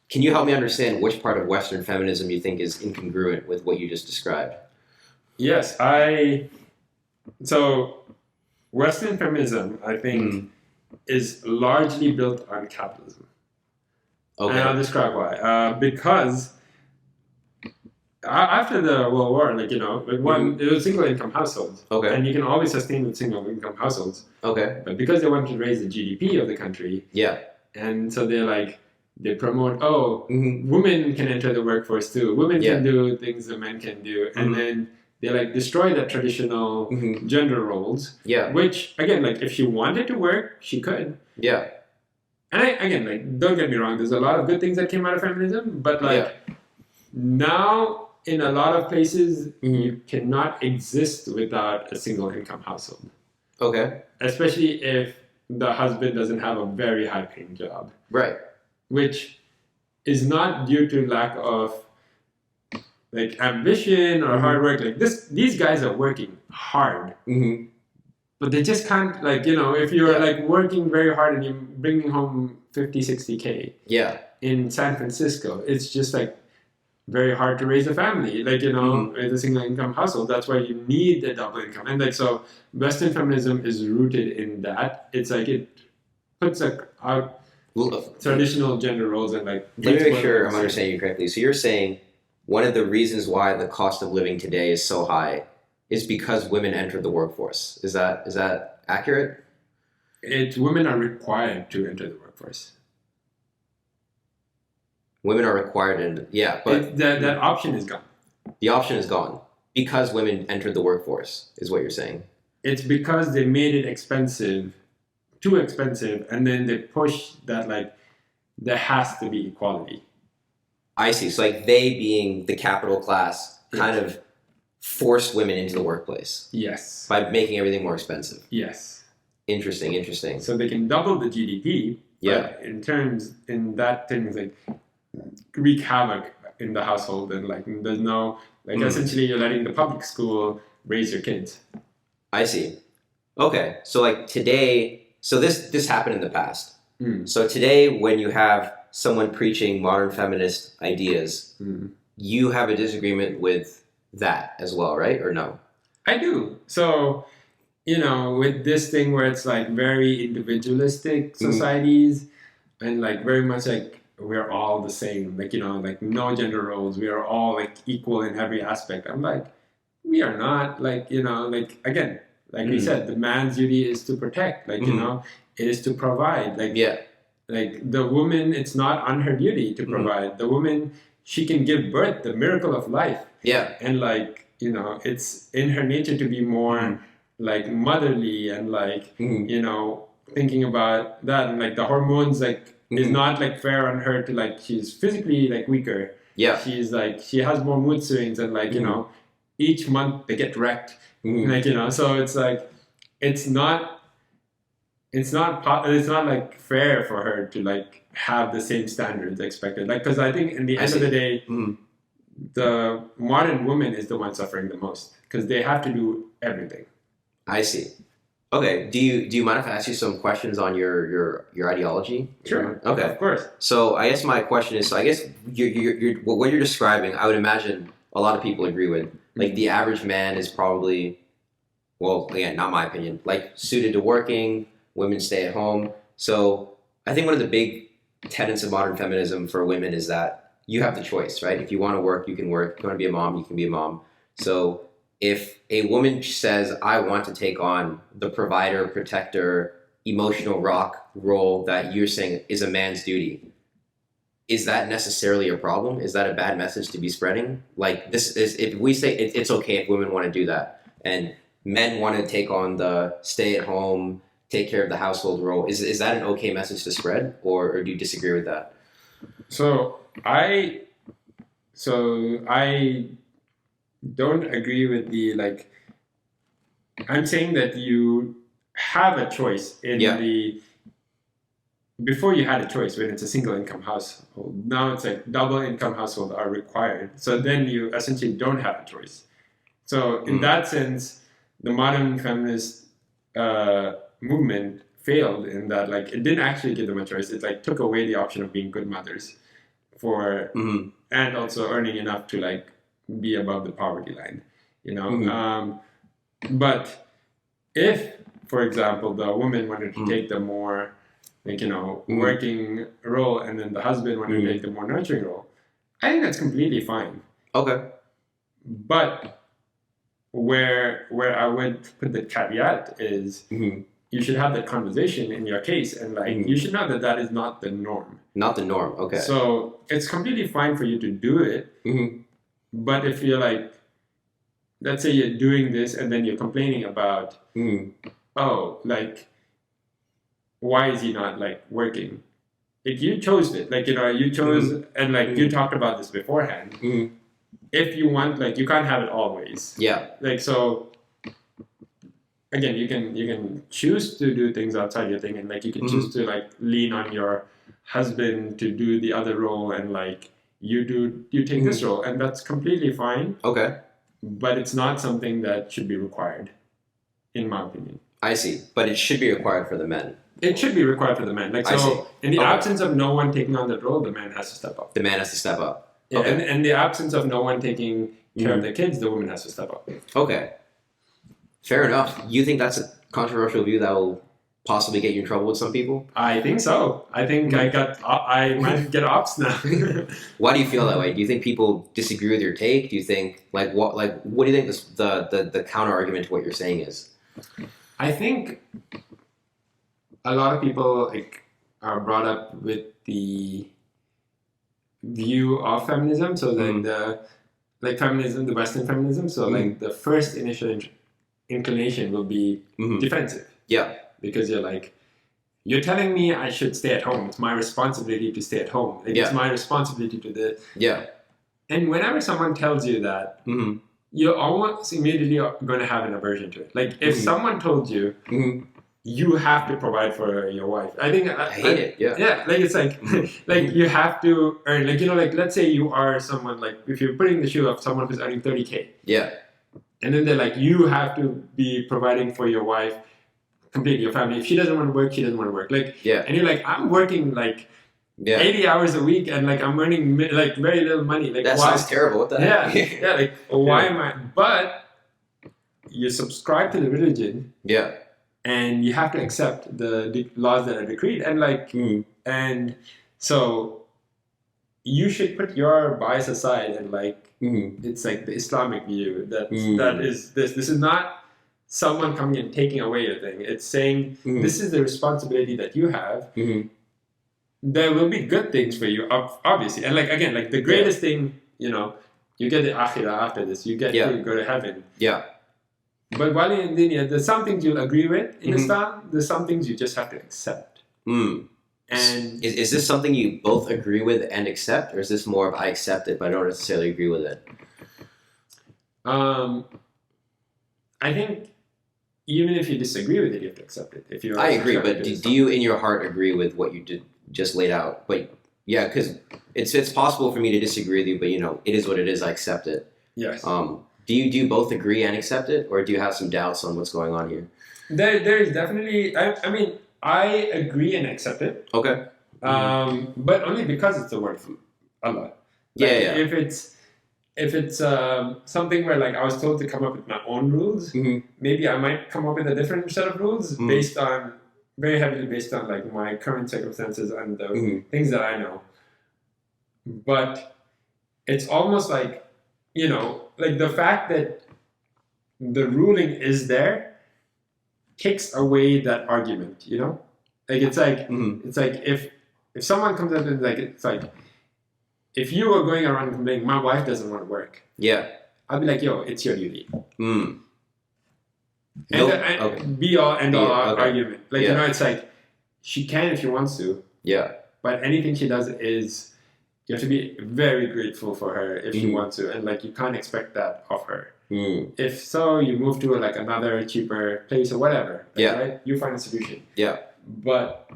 can you help me understand which part of Western feminism you think is incongruent with what you just described? Yes, so Western feminism, I think, is largely built on capitalism. Okay. And I'll describe why. Because after the World War, like, it was single income households. Okay. And you can always sustain with single income households. Okay. But because they wanted to raise the GDP of the country. Yeah. And so they promote, women can enter the workforce too. Women can do things that men can do. And then they, like, destroy that traditional gender roles. Yeah. Which, again, like, if she wanted to work, she could. Yeah. And again, like, don't get me wrong, there's a lot of good things that came out of feminism, but, like, now, in a lot of places, you cannot exist without a single income household. Okay. Especially if the husband doesn't have a very high paying job. Right. Which is not due to lack of, like, ambition or hard work. Like, these guys are working hard. But they just can't, like, if you're like working very hard and you're bringing home 50, 60K. Yeah. In San Francisco, it's just, like, very hard to raise a family, like, with a single income household. That's why you need a double income. And, like, so Western feminism is rooted in that. It's like, it puts, like, out traditional gender roles and, like, let me make sure I'm understanding you correctly. So you're saying one of the reasons why the cost of living today is so high is because women entered the workforce. Is that accurate? Women are required to enter the workforce. Women are required but that option is gone. The option is gone because women entered the workforce, is what you're saying. It's because they made it expensive, too expensive, and then they push that, like, there has to be equality. I see. So, like, they, being the capital class, kind of forced women into the workplace. Yes. By making everything more expensive. Yes. Interesting. So they can double the GDP. Yeah. In that things, like, wreak havoc in the household, and, like, there's no, like, essentially you're letting the public school raise your kids. I see. Okay. So, like, today, so this happened in the past. So today, when you have someone preaching modern feminist ideas, you have a disagreement with that as well, right? Or no? I do. So, with this thing where it's, like, very individualistic societies, and, like, very much, like, we're all the same, like, like, no gender roles, we are all, like, equal in every aspect. I'm like, we are not, like, like, again, like we said, the man's duty is to protect, like, it is to provide, like, like the woman, it's not on her duty to provide. The woman, she can give birth, the miracle of life. Yeah. And like, you know, it's in her nature to be more like motherly and like, you know, thinking about that. And like the hormones, like, is not like fair on her to like, she's physically like weaker. Yeah. She's like, she has more mood swings and like, you know, each month they get wrecked. Like, you know, so it's like, it's not like fair for her to like have the same standards expected. Like, because I think in the end of the day, the modern woman is the one suffering the most because they have to do everything. I see. Okay. Do you mind if I ask you some questions on your ideology? Sure. Okay. Of course. So I guess my question is, so I guess you're what you're describing, I would imagine a lot of people agree with. Like the average man is probably, well, again, not my opinion, like suited to working, women stay at home. So I think one of the big tenets of modern feminism for women is that you have the choice, right? If you want to work, you can work. If you want to be a mom, you can be a mom. So if a woman says, I want to take on the provider, protector, emotional rock role that you're saying is a man's duty, is that necessarily a problem? Is that a bad message to be spreading? Like this is, if we say it's okay if women want to do that and men want to take on the stay at home, take care of the household role, is that an okay message to spread, or do you disagree with that? So I don't agree with the like. I'm saying that you have a choice in the. Before you had a choice when it's a single income household. Now it's like double income household are required. So then you essentially don't have a choice. So in that sense, the modern feminist movement failed in that like it didn't actually give them a choice. It like took away the option of being good mothers for and also earning enough to like be above the poverty line. You know? But if, for example, the woman wanted to take the more like, you know, working role and then the husband wanted to take the more nurturing role, I think that's completely fine. Okay. But where I would put the caveat is you should have that conversation in your case and like you should know that that is not the norm. Not the norm, okay. So it's completely fine for you to do it, but if you're like, let's say you're doing this and then you're complaining about, oh, like, why is he not like working? Like you chose it, like, you know, you chose and like you talked about this beforehand. If you want, like, you can't have it always. Yeah. Like, so again, you can choose to do things outside your thing, and like you can choose to like lean on your husband to do the other role, and like you take this role, and that's completely fine. Okay. But it's not something that should be required, in my opinion. I see, but it should be required for the men. It should be required for the men. Like, so in the absence of no one taking on that role, the man has to step up. The man has to step up. Yeah, and in the absence of no one taking care of the kids, the woman has to step up. Okay. Fair enough. You think that's a controversial view that will possibly get you in trouble with some people? I think so. I think I might get opps now. Why do you feel that way? Do you think people disagree with your take? Do you think what do you think the counter argument to what you're saying is? I think a lot of people like are brought up with the view of feminism. So like feminism, the Western feminism. So like the first initial inclination will be defensive. Yeah. Because you're like, you're telling me I should stay at home. It's my responsibility to stay at home. It's my responsibility to this. Yeah. And whenever someone tells you that, you're almost immediately going to have an aversion to it. Like if someone told you, you have to provide for your wife. I think I hate it. Yeah. Yeah. Like it's like, like you have to earn. Like, you know, like let's say you are someone like if you're putting the shoe of someone who's earning 30K. Yeah. And then they're like, you have to be providing for your wife, completely your family. If she doesn't want to work, she doesn't want to work. Like, and you're like, I'm working like 80 hours a week and like I'm earning like very little money. Like that sounds terrible. What the heck? Yeah. Like why am I? But you subscribe to the religion. Yeah. And you have to accept the laws that are decreed, and like, and so you should put your bias aside, and like, it's like the Islamic view that is this. This is not someone coming and taking away your thing. It's saying this is the responsibility that you have, there will be good things for you, obviously. And like again, like the greatest thing, you know, you get the akhirah after this. You get to go to heaven. Yeah. But while in dunya, there's some things you'll agree with in Islam. There's some things you just have to accept. Mm. And is this something you both agree with and accept, or is this more of I accept it but I don't necessarily agree with it? I think even if you disagree with it, you have to accept it. If you, I agree, but do you in your heart agree with what you did just laid out? But yeah, because it's possible for me to disagree with you, but you know, it is what it is. I accept it. Yes. Do you both agree and accept it, or do you have some doubts on what's going on here? There is definitely. I mean, I agree and accept it. Okay. But only because it's the word of Allah. Like, Yeah. If it's something where like I was told to come up with my own rules, maybe I might come up with a different set of rules based on very heavily based on like my current circumstances and the things that I know. But it's almost like, you know, like the fact that the ruling is there takes away that argument, you know? Like it's like if someone comes up and like it's like if you were going around complaining, my wife doesn't want to work. Yeah. I'd be like, yo, it's your duty. Mm. And be all end all argument. Like you know, it's like she can if she wants to. Yeah. But anything she does is you have to be very grateful for her if she wants to, and like you can't expect that of her. If so, you move to like another cheaper place or whatever. Like, right? You find a solution. Yeah. But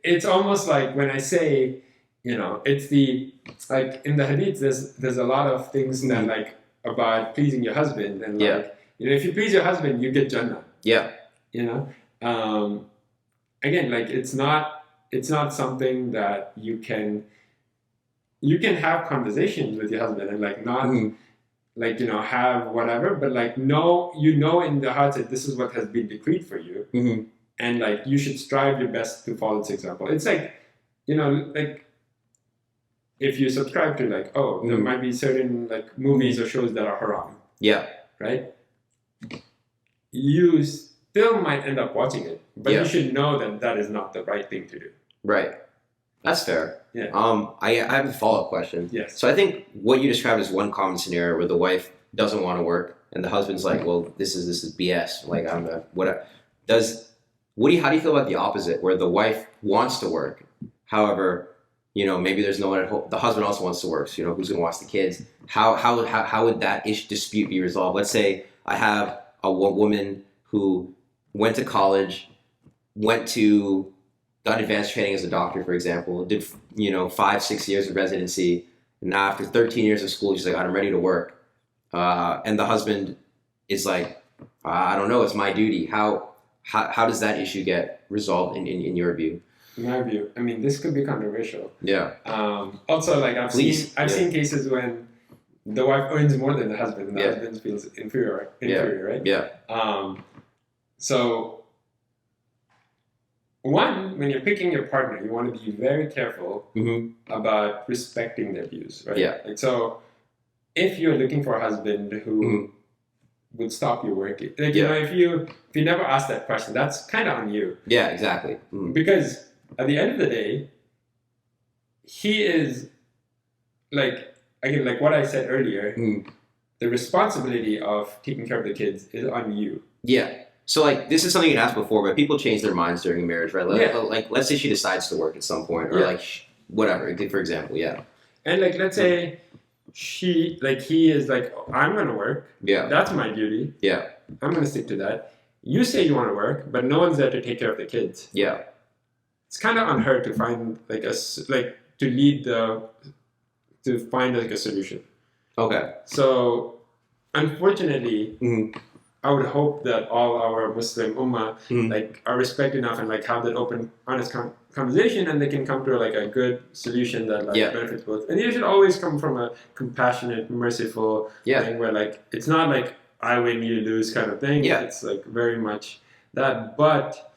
it's almost like when I say, you know, it's the like in the hadith there's a lot of things that like about pleasing your husband and like you know if you please your husband you get Jannah. Yeah. You know? Again, like it's not something that you can have conversations with your husband and like not like, you know, have whatever, but like know in the heart that this is what has been decreed for you. And like you should strive your best to follow this example. It's like, you know, like if you subscribe to like, there might be certain like movies or shows that are haram. Yeah. Right? You still might end up watching it, but you should know that that is not the right thing to do. Right. That's fair. Yeah. I have a follow-up question. Yes. So I think what you described is one common scenario where the wife doesn't want to work and the husband's like, well, this is BS. Like how do you feel about the opposite, where the wife wants to work, however, you know, maybe there's no one at home, the husband also wants to work, so you know, who's going to watch the kids? How would that dispute be resolved? Let's say I have a woman who went to college, got advanced training as a doctor, for example, did, you know, 5-6 years of residency, and now after 13 years of school, she's like, I'm ready to work. And the husband is like, I don't know, it's my duty. How does that issue get resolved in your view? In my view, I mean, this could be controversial. Yeah. Also, like I've seen cases when the wife earns more than the husband, and the husband feels inferior, right? Yeah. So, one, when you're picking your partner, you want to be very careful about respecting their views, right? Yeah. Like, so, if you're looking for a husband who would stop you working, like you know, if you never ask that question, that's kind of on you. Yeah, exactly. Because at the end of the day, he is like, again, like what I said earlier, the responsibility of taking care of the kids is on you. Yeah. So like this is something you asked before, but people change their minds during a marriage, right? Like let's say she decides to work at some point, or like whatever, for example, And like let's say he is like, I'm gonna work. Yeah. That's my duty. Yeah. I'm gonna stick to that. You say you want to work, but no one's there to take care of the kids. Yeah. It's kind of on her to find to find like a solution. Okay. So, unfortunately, I would hope that all our Muslim ummah like are respect enough and like have that open, honest conversation, and they can come to like a good solution that like benefits both. And it should always come from a compassionate, merciful thing where like it's not like I win, you lose kind of thing. Yeah. It's like very much that. But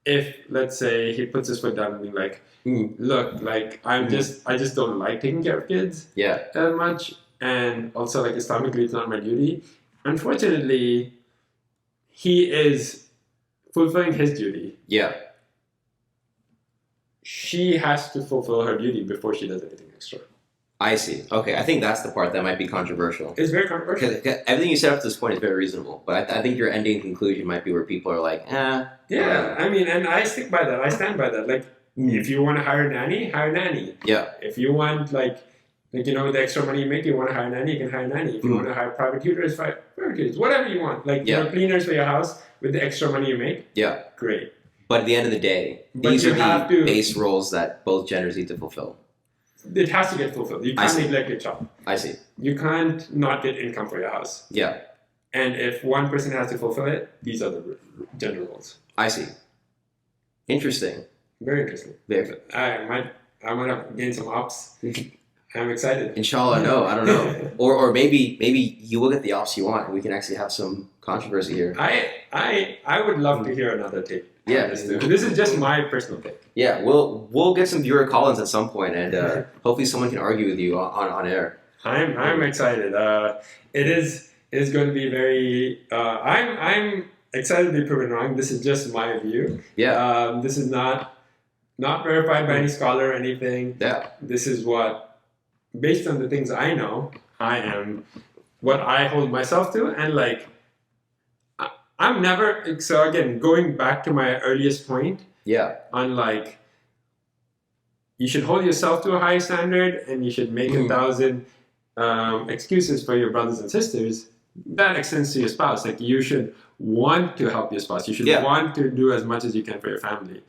if let's say he puts his foot down and be like, look, like I just don't like taking care of kids that much, and also like Islamically it's not my duty. Unfortunately, he is fulfilling his duty. Yeah. she has to fulfill her duty before she does anything extra. I see. Okay, I think that's the part that might be controversial. It's very controversial. Because everything you said up to this point is very reasonable, but I think your ending conclusion might be where people are like, Yeah, I mean, and I stick by that. I stand by that. Like, if you want to hire a nanny, hire a nanny. Yeah. If you want, like you know, with the extra money you make, you want to hire a nanny, you can hire a nanny. If you want to hire private tutors, private tutors. Whatever you want. Like, you know, cleaners for your house with the extra money you make. Yeah. Great. But at the end of the day, these are the base roles that both genders need to fulfill. It has to get fulfilled. You can't neglect your job. I see. You can't not get income for your house. Yeah. And if one person has to fulfill it, these are the gender roles. I see. Interesting. Very interesting. I might have to gain some ops. I'm excited. Inshallah, no, I don't know. Or maybe you will get the ops you want and we can actually have some controversy here. I would love to hear another take. Yeah. This is just my personal take. Yeah, we'll get some viewer call-ins at some point and hopefully someone can argue with you on air. I'm excited. It is going to be very I'm excited to be proven wrong. This is just my view. Yeah. This is not verified by any scholar or anything. Yeah. This is what, based on the things I know, what I hold myself to, and like, I'm never, so again, going back to my earliest point, on like, you should hold yourself to a high standard, and you should make 1,000 excuses for your brothers and sisters. That extends to your spouse. Like, you should want to help your spouse. You should want to do as much as you can for your family.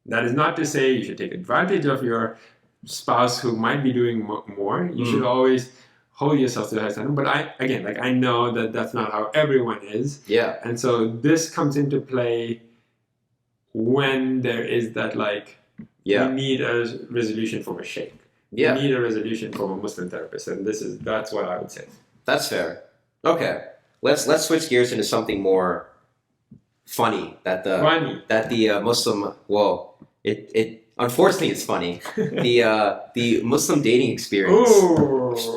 That is not to say you should take advantage of your spouse who might be doing more. You should always hold yourself to the high standard. But I know that that's not how everyone is. Yeah. And so this comes into play when there is that, like, you need a resolution from a sheikh. You need a resolution from a Muslim therapist. And that's what I would say. That's fair. Okay. Let's switch gears into something more funny. That the Muslim, it unfortunately it's funny. The Muslim dating experience,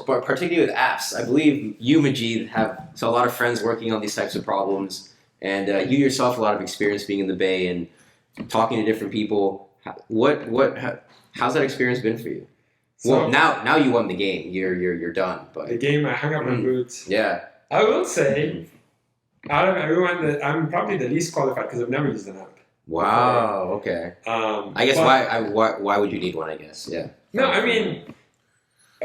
particularly with apps. I believe you, Majeed, have a lot of friends working on these types of problems, and you yourself have a lot of experience being in the Bay and talking to different people. How's that experience been for you? So, well, now you won the game. You're done. But the game, I hung up my boots. Yeah. I will say, out of everyone, that I'm probably the least qualified because I've never used an app. Wow. Okay. I guess why would you need one? I guess. Yeah. No, I mean,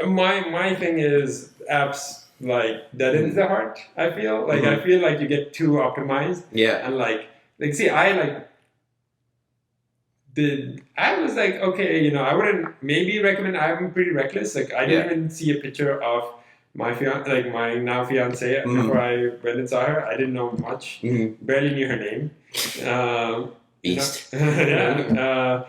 my thing is apps like deadens the heart. I feel like I feel like you get too optimized. Yeah. And like see, I was like, okay, you know, I wouldn't maybe recommend. I'm pretty reckless. Like, I didn't even see a picture of my my now fiance before I went and saw her. I didn't know much. Barely knew her name. Beast. I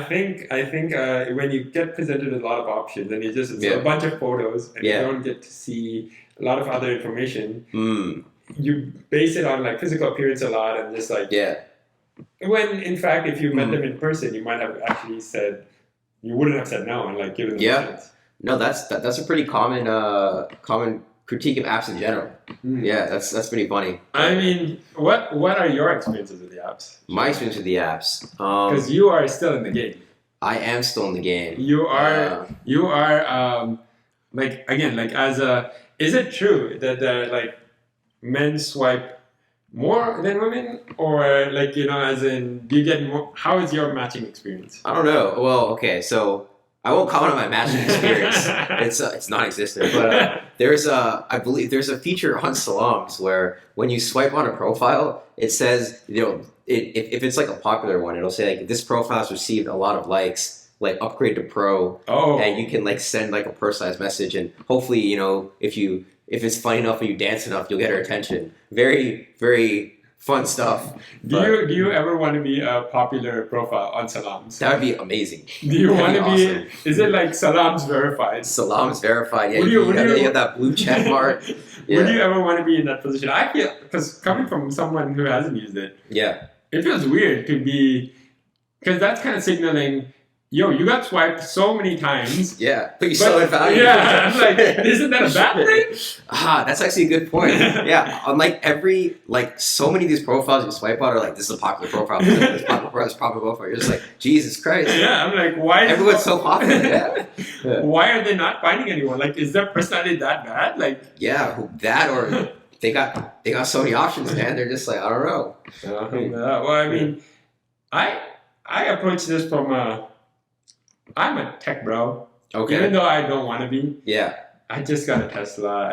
think when you get presented with a lot of options and it's a bunch of photos and you don't get to see a lot of other information, you base it on like physical appearance a lot and just like when in fact if you met them in person you might have actually said you wouldn't have said no and like given them a chance. No, that's a pretty common critique of apps in general. Yeah, that's pretty funny. I mean, what are your experiences with the apps? My experience with the apps, because you are still in the game. I am still in the game. You are like again like as a. Is it true that like men swipe more than women, or like as in do you get more? How is your matching experience? I don't know. Well, okay, so. I won't comment on my matching experience. It's non-existent. But I believe there's a feature on Salaams where when you swipe on a profile, it says, if it's like a popular one, it'll say like this profile has received a lot of likes, like upgrade to pro. Oh. And you can like send like a personalized message, and hopefully if it's funny enough and you dance enough, you'll get her attention. Very, very fun stuff. Do you ever want to be a popular profile on Salaams? That would be amazing. Do you want to be? Awesome. Is it like Salaams verified? Salaams verified. Yeah, you got that blue check mark. Yeah. Would you ever want to be in that position? I feel because coming from someone who hasn't used it, it feels weird to be because that's kind of signaling yo, you got swiped so many times. Yeah, but you still had value. Yeah, I'm like, isn't that a bad thing? That's actually a good point. Yeah, on like so many of these profiles you swipe out are like, this is a popular profile, this is a popular profile. You're just like, Jesus Christ. Yeah, I'm like, why? Everyone's so popular. Yeah. Why are they not finding anyone? Like, is their personality that bad? Like, yeah, that or they got so many options, man. They're just like, I don't know. Well, I mean, I approach this from I'm a tech bro. Okay. Even though I don't want to be. Yeah. I just got a Tesla.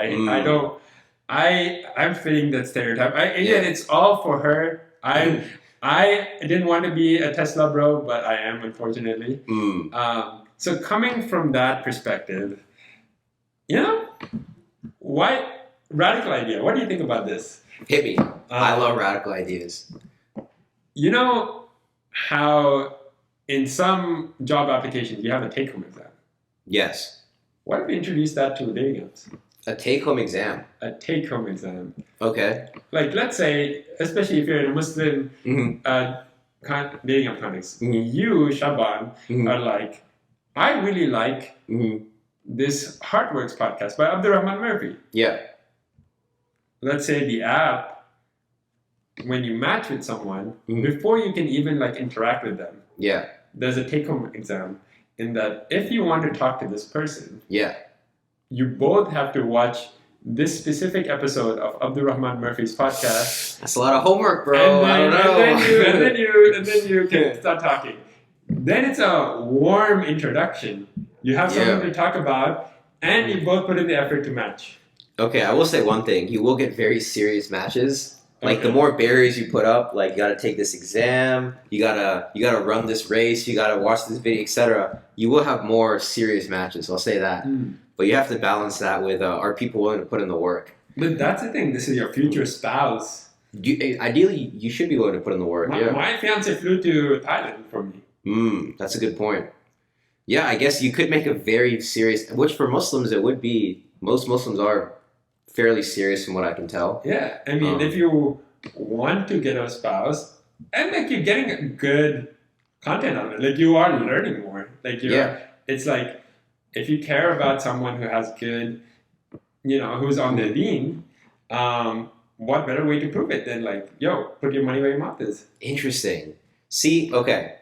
I'm fitting that stereotype. It's all for her. I didn't want to be a Tesla bro, but I am, unfortunately. So coming from that perspective, why radical idea? What do you think about this? Hit me. I love radical ideas. You know how in some job applications you have a take-home exam? Yes. What if we introduce that to dating apps? A take-home exam? A take-home exam. Okay. Like, let's say, especially if you're in a Muslim dating app context, you, Shaban, are like, I really like this Heartworks podcast by Abdurrahman Murphy. Yeah. Let's say the app, when you match with someone, before you can even like interact with them, there's a take-home exam in that if you want to talk to this person, you both have to watch this specific episode of Abdurrahman Murphy's podcast. That's a lot of homework, bro. I don't know. And then you can start talking. Then it's a warm introduction. You have something to talk about, and you both put in the effort to match. Okay, I will say one thing. You will get very serious matches. Like the more barriers you put up, like you gotta take this exam, you gotta run this race, you gotta watch this video, etc. You will have more serious matches. I'll say that. But you have to balance that with are people willing to put in the work? But that's the thing. This is your future spouse. Ideally, you should be willing to put in the work. My fiance flew to Thailand for me. That's a good point. Yeah, I guess you could make a very serious, which for Muslims it would be. Most Muslims are fairly serious from what I can tell. Yeah, I mean, if you want to get a spouse, and like you're getting good content on it, like you are learning more. Like it's like if you care about someone who has good, who's on the deen, what better way to prove it than like, yo, put your money where your mouth is. Interesting. See, okay,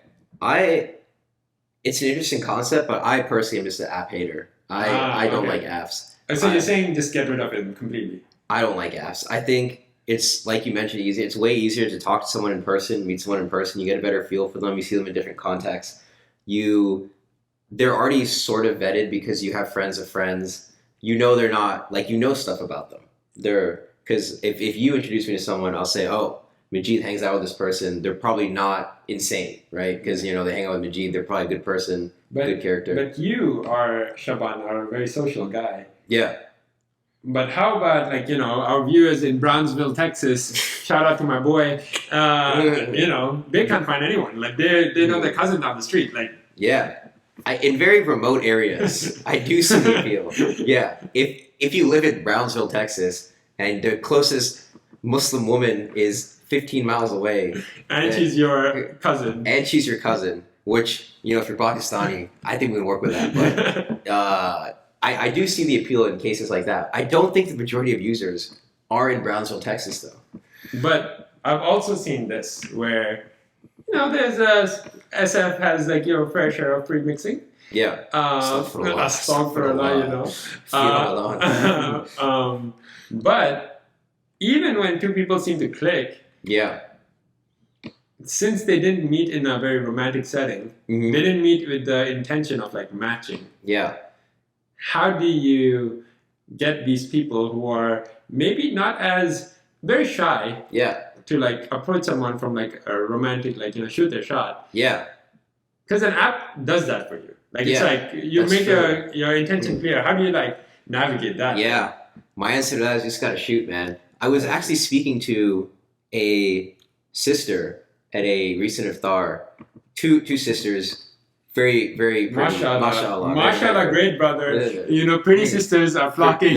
it's an interesting concept, but I personally am just an app hater. I don't like apps. So you're saying just get rid of it completely? I don't like apps. I think it's, like you mentioned, easy. It's way easier to talk to someone in person, meet someone in person. You get a better feel for them. You see them in different contexts. They're already sort of vetted because you have friends of friends. They're not, like, stuff about them. Because if you introduce me to someone, I'll say, oh, Majeed hangs out with this person. They're probably not insane, right? Because, they hang out with Majeed. They're probably a good person, good character. But you Shaban, are a very social guy. Yeah. But how about, like, our viewers in Brownsville, Texas, shout out to my boy, they can't find anyone. Like, they know their cousin down the street. Like, yeah. In very remote areas, I do see the appeal. Yeah. If you live in Brownsville, Texas, and the closest Muslim woman is 15 miles away. And she's your cousin. And she's your cousin, which, if you're Pakistani, I think we can work with that. But I do see the appeal in cases like that. I don't think the majority of users are in Brownsville, Texas, though. But I've also seen this where, there's SF has like your fair share of pre-mixing. Yeah. But even when two people seem to click, since they didn't meet in a very romantic setting, they didn't meet with the intention of like matching. Yeah. How do you get these people who are maybe not as very shy to like approach someone from like a romantic, like, shoot their shot? Yeah. Because an app does that for you. Like, it's like you make your intention clear. How do you like navigate that? Yeah. My answer to that is just gotta shoot, man. I was actually speaking to a sister at a recent iftar. Two sisters. Very, very pretty. Mashallah. Mashallah, great brother. Pretty sisters are flocking.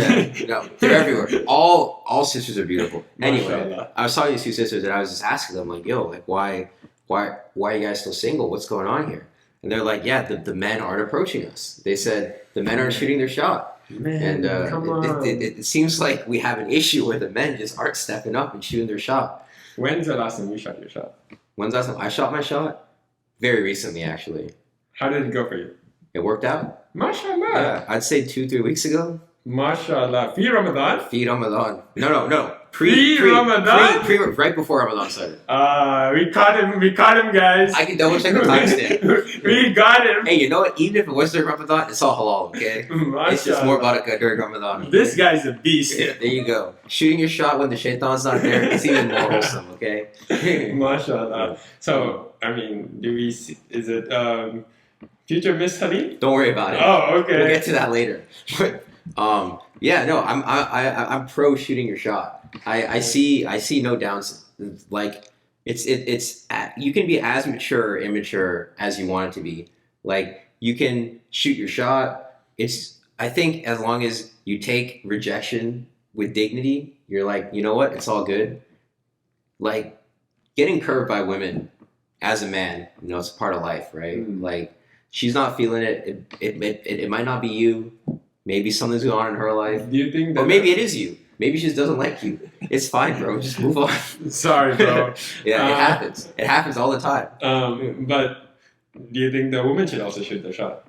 No, they're everywhere. All sisters are beautiful. Anyway, I was talking to these two sisters and I was just asking them, like, yo, like, why are you guys still single? What's going on here? And they're like, yeah, the men aren't approaching us. They said the men aren't shooting their shot. Man, And come on. it seems like we have an issue where the men just aren't stepping up and shooting their shot. When's the last time you shot your shot? When's the last time I shot my shot? Very recently, actually. How did it go for you? It worked out. MashaAllah. Yeah, I'd say 2-3 weeks ago. MashaAllah. Fi Ramadan? Fi Ramadan. No. Ramadan? Right before Ramadan started. We caught him, guys. I can double check the timestamp. We got him. Hey, you know what? Even if it was during Ramadan, it's all halal, okay? It's just more barakah during Ramadan. Okay? This guy's a beast. Yeah, there you go. Shooting your shot when the shaitan's not there, it's even more wholesome, okay? MashaAllah. So, I mean, is it future Miss Habib? Don't worry about it. Oh, okay. We'll get to that later. Yeah, no, I'm pro shooting your shot. I see no downs. Like it's you can be as mature or immature as you want it to be. Like you can shoot your shot. I think as long as you take rejection with dignity, you're like, you know what, it's all good. Like getting curved by women as a man, you know, it's a part of life, right? Like she's not feeling it. It might not be you. Maybe something's going on in her life. Do you think that? Or maybe it is you. Maybe she just doesn't like you. It's fine, bro. Just move on. Sorry, bro. Yeah, it happens. It happens all the time. But do you think the woman should also shoot their shot?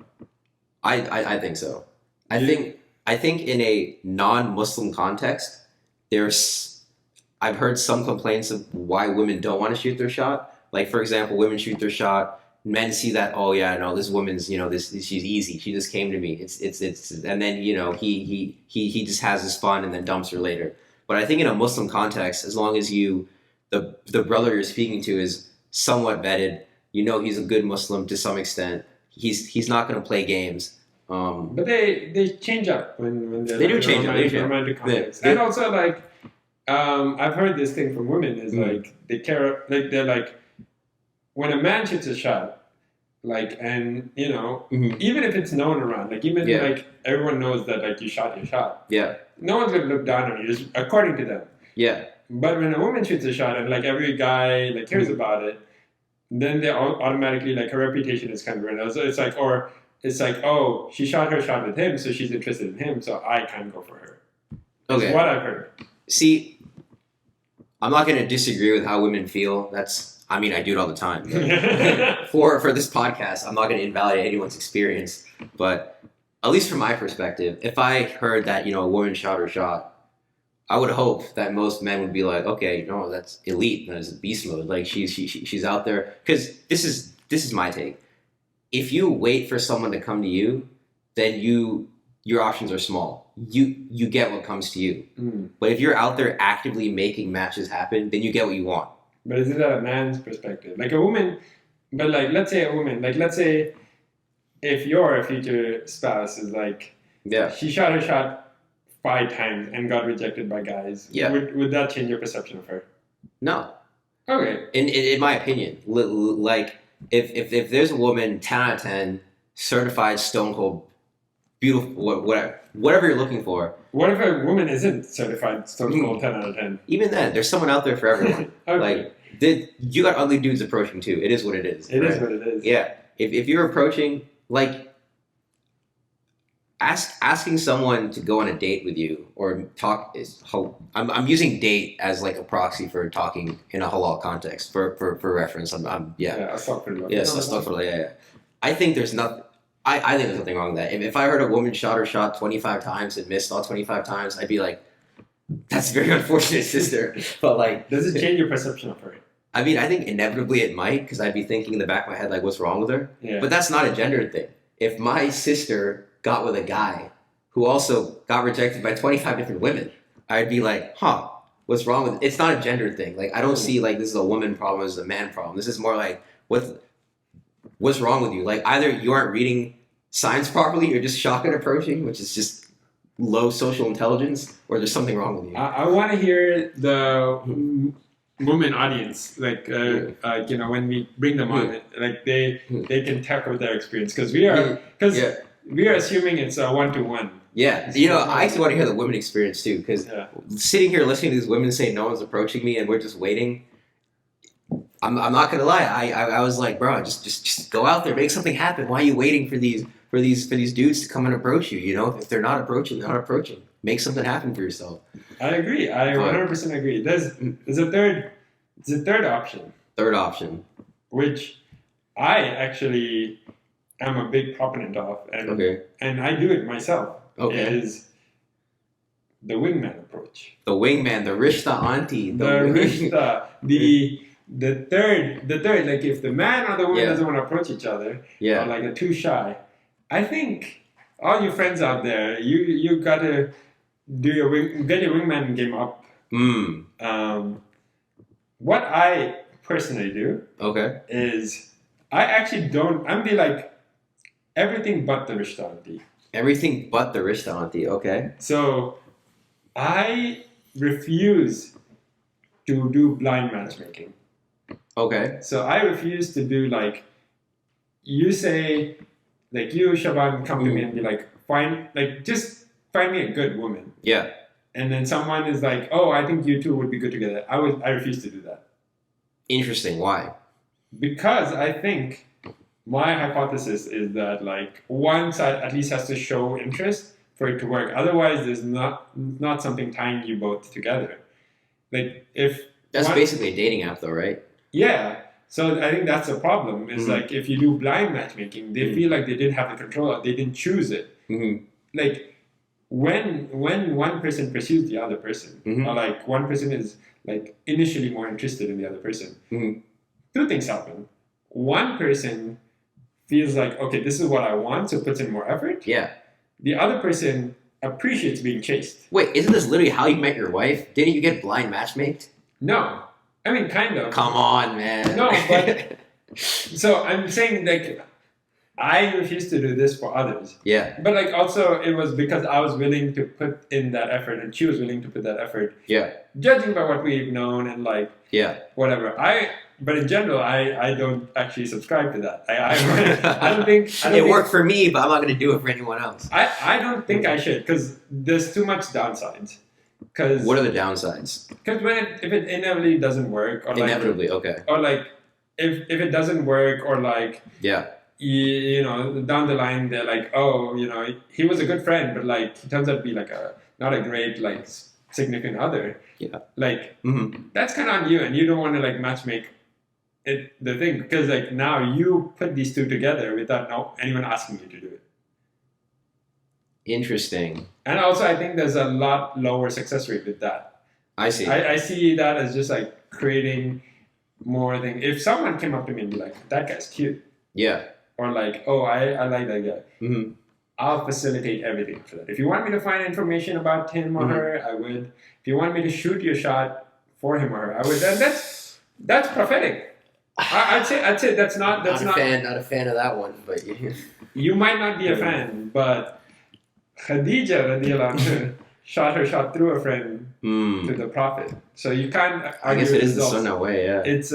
I think so. I think in a non-Muslim context, I've heard some complaints of why women don't want to shoot their shot. Like for example, women shoot their shot. Men see that, oh yeah, no, this woman's, you know, she's easy. She just came to me. It's and then, you know, he just has his fun and then dumps her later. But I think in a Muslim context, as long as the brother you're speaking to is somewhat vetted, you know, he's a good Muslim to some extent. He's not going to play games. But they change up when they're they do change up. Romantic context. And also like, I've heard this thing from women is like they care, like they're like, when a man shoots a shot, like, and you know, even if it's known around, like even like everyone knows that like you shot your shot. Yeah. No one's gonna look down on you, just according to them. Yeah. But when a woman shoots a shot and like every guy like cares about it, then they automatically like her reputation is kind of ruined. So it's like, oh, she shot her shot with him, so she's interested in him, so I can't go for her. That's Okay. what I've heard. See, I'm not going to disagree with how women feel. I mean, I do it all the time. For this podcast, I'm not going to invalidate anyone's experience. But at least from my perspective, if I heard that, you know, a woman shot her shot, I would hope that most men would be like, okay, no, that's elite. That's beast mode. Like she's out there. Because this is my take. If you wait for someone to come to you, then your options are small. You get what comes to you. But if you're out there actively making matches happen, then you get what you want. But is it at a man's perspective? Like a woman, but like, let's say if your future spouse is like, she shot her shot 5 times and got rejected by guys, would that change your perception of her? No. Okay. In my opinion, like if there's a woman 10 out of 10, certified stone cold, beautiful, whatever you're looking for. What if a woman isn't certified stone cold 10 out of 10? Even then, there's someone out there for everyone. Okay. Like, you got ugly dudes approaching too. It is what it is. It is what it is. Yeah. If you're approaching, like, asking someone to go on a date with you or talk is I'm using date as like a proxy for talking in a halal context for reference. Yeah. I think there's nothing. I think there's nothing wrong with that. If I heard a woman shot her shot 25 times and missed all 25 times, I'd be like, that's very unfortunate, sister. But like, does it change your perception of her? I mean, I think inevitably it might, because I'd be thinking in the back of my head, like, what's wrong with her? Yeah. But that's not a gendered thing. If my sister got with a guy who also got rejected by 25 different women, I'd be like, what's wrong with it? It's not a gender thing. Like, I don't see like this is a woman problem, this is a man problem. This is more like, what's wrong with you? Like, either you aren't reading signs properly, you're just shotgun approaching, which is just low social intelligence, or there's something wrong with you. I want to hear the women audience, like, you know, when we bring them on, like they can talk about their experience, because we are assuming it's a 1-to-1. Yeah, you know, I actually want to hear the women experience too, because sitting here listening to these women say no one's approaching me and we're just waiting, I'm not gonna lie. I was like, bro, just go out there, make something happen. Why are you waiting for these dudes to come and approach you? You know, if they're not approaching, they're not approaching. Make something happen for yourself. I agree. I 100% agree. There's a third option. Third option, which I actually am a big proponent of, and I do it myself. Okay. Is the wingman approach. The wingman, the rishta auntie, the third. Like if the man or the woman doesn't want to approach each other, or like are too shy, I think all you friends out there, you gotta get your wingman game up. What I personally do is I actually don't. I'm be like everything but the rishta auntie. Everything but the rishta auntie. Okay. So I refuse to do blind matchmaking. Okay. So I refuse to do like you say, like you Shaban come to me and be like, just find me a good woman. Yeah. And then someone is like, oh, I think you two would be good together. I refuse to do that. Interesting. Why? Because I think my hypothesis is that like one side at least has to show interest for it to work. Otherwise, there's not something tying you both together. Like if that's basically a dating app, though, right? Yeah. So I think that's the problem. Is like if you do blind matchmaking, they feel like they didn't have the control. They didn't choose it. Like when one person pursues the other person, or like one person is like initially more interested in the other person, two things happen. One person feels like, okay, this is what I want, so puts in more effort. Yeah. The other person appreciates being chased. Wait, isn't this literally how you met your wife? Didn't you get blind matchmaked? No. I mean, kind of. Come on, man. No, but... So I'm saying, like, I refuse to do this for others. Yeah. But, like, also, it was because I was willing to put in that effort, and she was willing to put that effort. Yeah. Judging by what we've known and, like... Yeah. Whatever. But in general, I don't actually subscribe to that. I don't think... It worked for me, but I'm not going to do it for anyone else. I don't think I should, because there's too much downsides. What are the downsides? Because if it inevitably doesn't work... Or inevitably, okay. Or, like, if it doesn't work, or, like... Yeah. You know, down the line, they're like, oh, you know, he was a good friend, but, like, he turns out to be, like, not a great, like, significant other. Yeah. Like, that's kind of on you, and you don't want to, like, matchmake the thing, because like now you put these two together without anyone asking you to do it. Interesting. And also I think there's a lot lower success rate with that. I see. I see that as just like creating more thing. If someone came up to me and be like, that guy's cute. Yeah. Or like, oh, I like that guy. I'll facilitate everything for that. If you want me to find information about him or her, I would. If you want me to shoot your shot for him or her, I would. And that's prophetic. I'd say that's not not a fan of that one, but you might not be a fan, but Khadija radiallahu anha shot her shot through a friend to the Prophet. So you can't argue. I guess it is the results. sunnah way, yeah. It's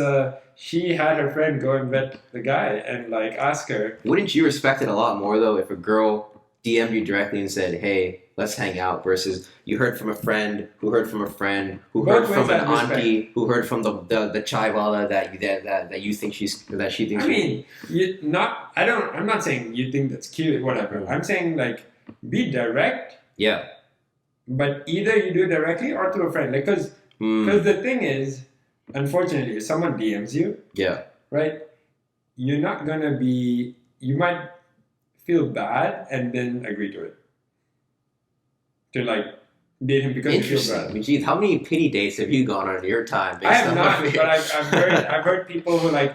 she had her friend go and vet the guy and like ask her. Wouldn't you respect it a lot more though if a girl DM'd you directly and said, "Hey, let's hang out," versus you heard from a friend who heard from a friend who heard from an auntie who heard from the chaiwala that you think she thinks. I mean, I'm not saying you think that's cute, whatever. I'm saying like be direct. Yeah. But either you do it directly or through a friend, like because the thing is, unfortunately, if someone DMs you, right, you're not gonna be. You might feel bad and then agree to it. To like date him because you feel bad. Majeed, how many pity dates have you gone on in your time? I have not, but I've heard people who like,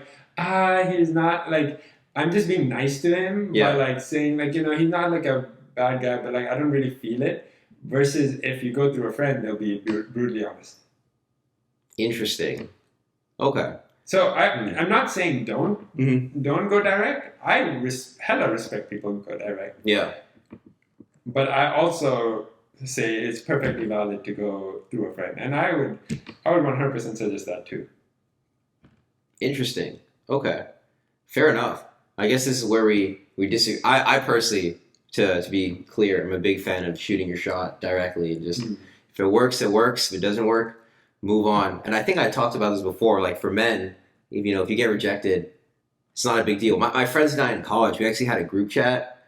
he's not like, I'm just being nice to him by like saying like, you know, he's not like a bad guy, but like I don't really feel it. Versus if you go through a friend, they'll be brutally honest. Interesting. Okay. So I'm not saying don't go direct. I hella respect people who go direct. Yeah. But I also say it's perfectly valid to go through a friend, and I would 100% suggest that too. Interesting. Okay. Fair enough. I guess this is where we disagree. I personally, to be clear, I'm a big fan of shooting your shot directly. And just if it works, it works. If it doesn't work, move on. And I think I talked about this before. Like for men, if you get rejected, it's not a big deal. My friends and I in college, we actually had a group chat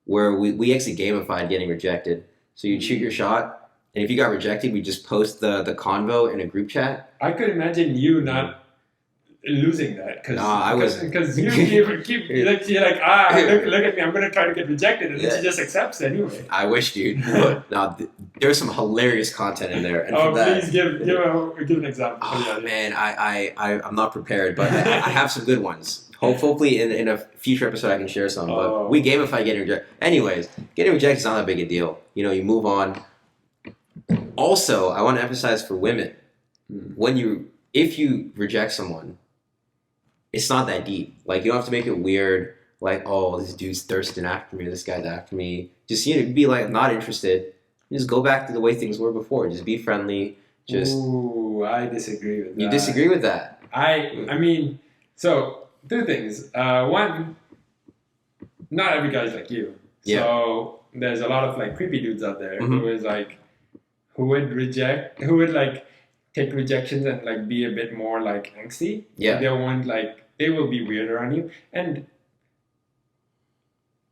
where we actually gamified getting rejected. So you'd shoot your shot, and if you got rejected, we just post the convo in a group chat. I could imagine you not losing that because you keep like you're like look at me, I'm gonna try to get rejected, and then she just accepts anyway. I wish, dude. No, there's some hilarious content in there. And please give an example. Oh man, I'm not prepared, but I have some good ones. Hopefully in a future episode I can share some. But we gamify getting rejected. Anyways, getting rejected is not that big a deal. You move on. Also, I want to emphasize for women, if you reject someone, it's not that deep. Like, you don't have to make it weird. Like, oh, this dude's thirsting after me. This guy's after me. Just, be like, not interested. Just go back to the way things were before. Just be friendly. Ooh, I disagree with that. You disagree with that? I mean, so, two things. One, not every guy's like you. Yeah. So, there's a lot of, like, creepy dudes out there who is, like, who would, like, take rejections and, like, be a bit more, like, angsty. Yeah. They will be weird around you. And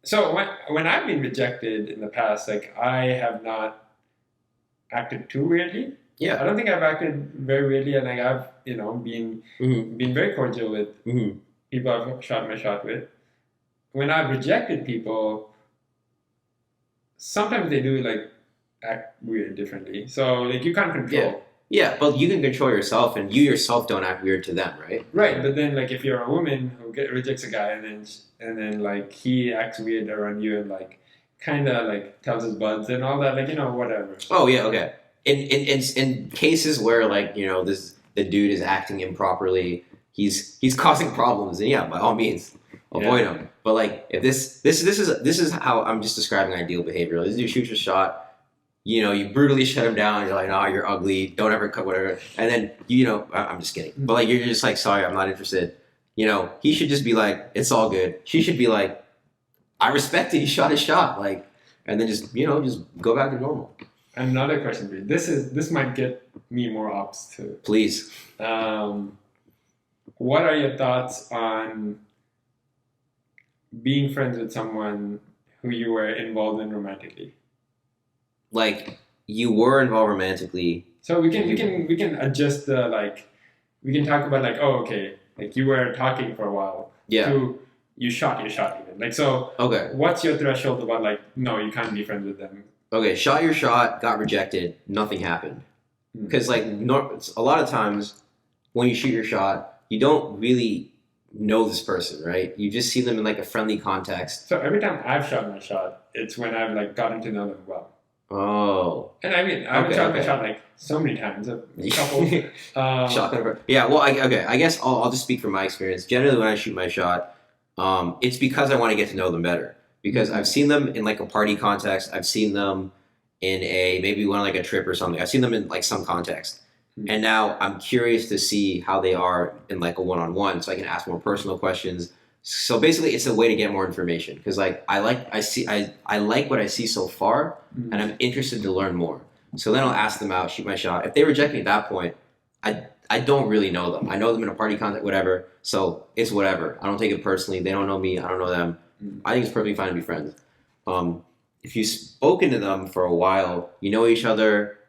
so when I've been rejected in the past, like, I have not acted too weirdly. Yeah. I don't think I've acted very weirdly, and like I've, been very cordial with people I've shot my shot with. When I've rejected people, sometimes they do like act weird differently. So like you can't control. Yeah. Yeah, but you can control yourself, and you yourself don't act weird to them, right? Right, but then like if you're a woman who rejects a guy and then like he acts weird around you and like kind of like tells his buds and all that, like whatever. Oh yeah, okay. In cases where like the dude is acting improperly, he's causing problems, and yeah, by all means avoid him. But like if this is how I'm just describing ideal behavior. This dude shoots a shot. You brutally shut him down. You're like, no, you're ugly. Don't ever cut whatever. And then, I'm just kidding. But like, you're just like, sorry, I'm not interested. He should just be like, it's all good. She should be like, I respect it. He shot his shot. Like, and then just go back to normal. Another question for you. This might get me more opps too. Please. What are your thoughts on being friends with someone who you were involved in romantically? Like, you were involved romantically. So we can adjust the like. We can talk about like, oh, okay, like you were talking for a while. Yeah. To you shot your shot even like so. Okay. What's your threshold about like no, you can't be friends with them? Okay, shot your shot, got rejected, nothing happened. Because like a lot of times when you shoot your shot, you don't really know this person, right? You just see them in like a friendly context. So every time I've shot my shot, it's when I've like gotten to know them well. Oh. And I mean, I've shot my shot like so many times, a couple. Yeah, well, I guess I'll just speak from my experience. Generally, when I shoot my shot, it's because I want to get to know them better. Because I've seen them in like a party context. I've seen them in maybe one like a trip or something. I've seen them in like some context. And now I'm curious to see how they are in like a one-on-one, so I can ask more personal questions. So basically, it's a way to get more information because like I like what I see so far, and I'm interested to learn more. So then I'll ask them out, shoot my shot. If they reject me at that point, I don't really know them. I know them in a party context, whatever. So it's whatever. I don't take it personally. They don't know me. I don't know them. I think it's perfectly fine to be friends. If you've spoken to them for a while, you know each other.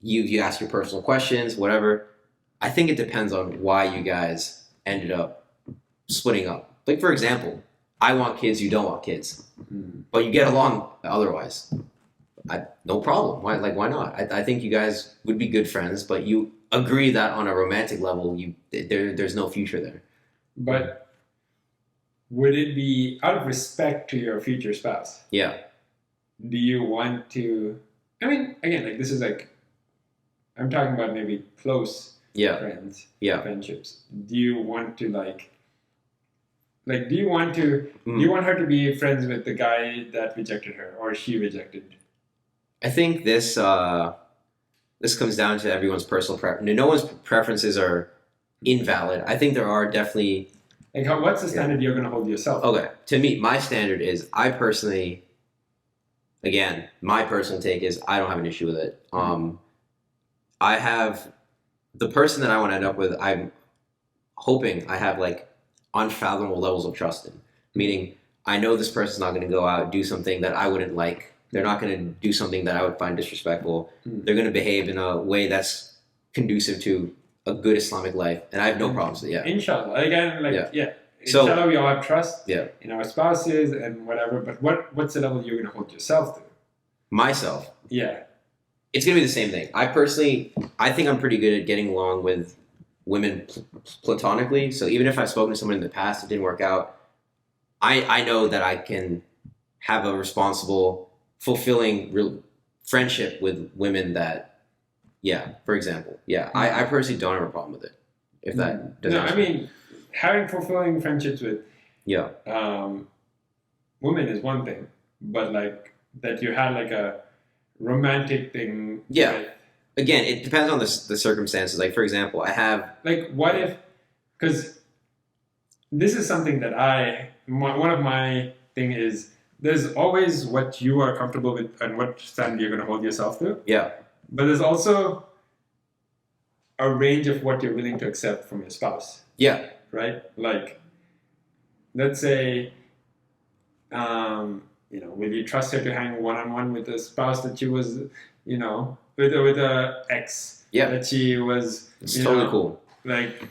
You ask your personal questions, whatever. I think it depends on why you guys ended up splitting up. Like, for example, I want kids, you don't want kids. But you get along otherwise. No problem. Why not? I think you guys would be good friends, but you agree that on a romantic level, there's no future there. But would it be out of respect to your future spouse? Yeah. Do you want to... I mean, again, like this is like... I'm talking about maybe close friends, friendships. Do you want to do you want her to be friends with the guy that rejected her or she rejected? I think this comes down to everyone's personal preference. No one's preferences are invalid. I think there are definitely... Like, what's the standard you're going to hold yourself? Okay, to me, my standard is I personally... Again, my personal take is I don't have an issue with it. I have... The person that I want to end up with, hoping I have like unfathomable levels of trust in. Meaning, I know this person's not going to go out and do something that I wouldn't like. They're not going to do something that I would find disrespectful. They're going to behave in a way that's conducive to a good Islamic life, and I have no problems with it. Yeah. Inshallah. Again, Yeah. Inshallah, So we all have trust yeah, in our spouses and whatever. But what's the level you're going to hold yourself to? myself, Yeah. it's going to be the same thing. I think I'm pretty good at getting along with women platonically. So even if I've spoken to someone in the past, it didn't work out. I know that I can have a responsible, fulfilling friendship with women that, yeah, for example, yeah, I personally don't have a problem with it. If that doesn't. No, I mean, having fulfilling friendships with yeah, women is one thing, but like that you had like a romantic thing. Yeah. with- again, it depends on the circumstances. Like for example, I have like what if, because this is something that one of my thing is there's always what you are comfortable with and what standard you're going to hold yourself to, yeah, but there's also a range of what you're willing to accept from your spouse, yeah, right? Like, let's say, will you trust her to hang one-on-one with a spouse that she was, with a ex, yeah. that she was, It's totally cool. like,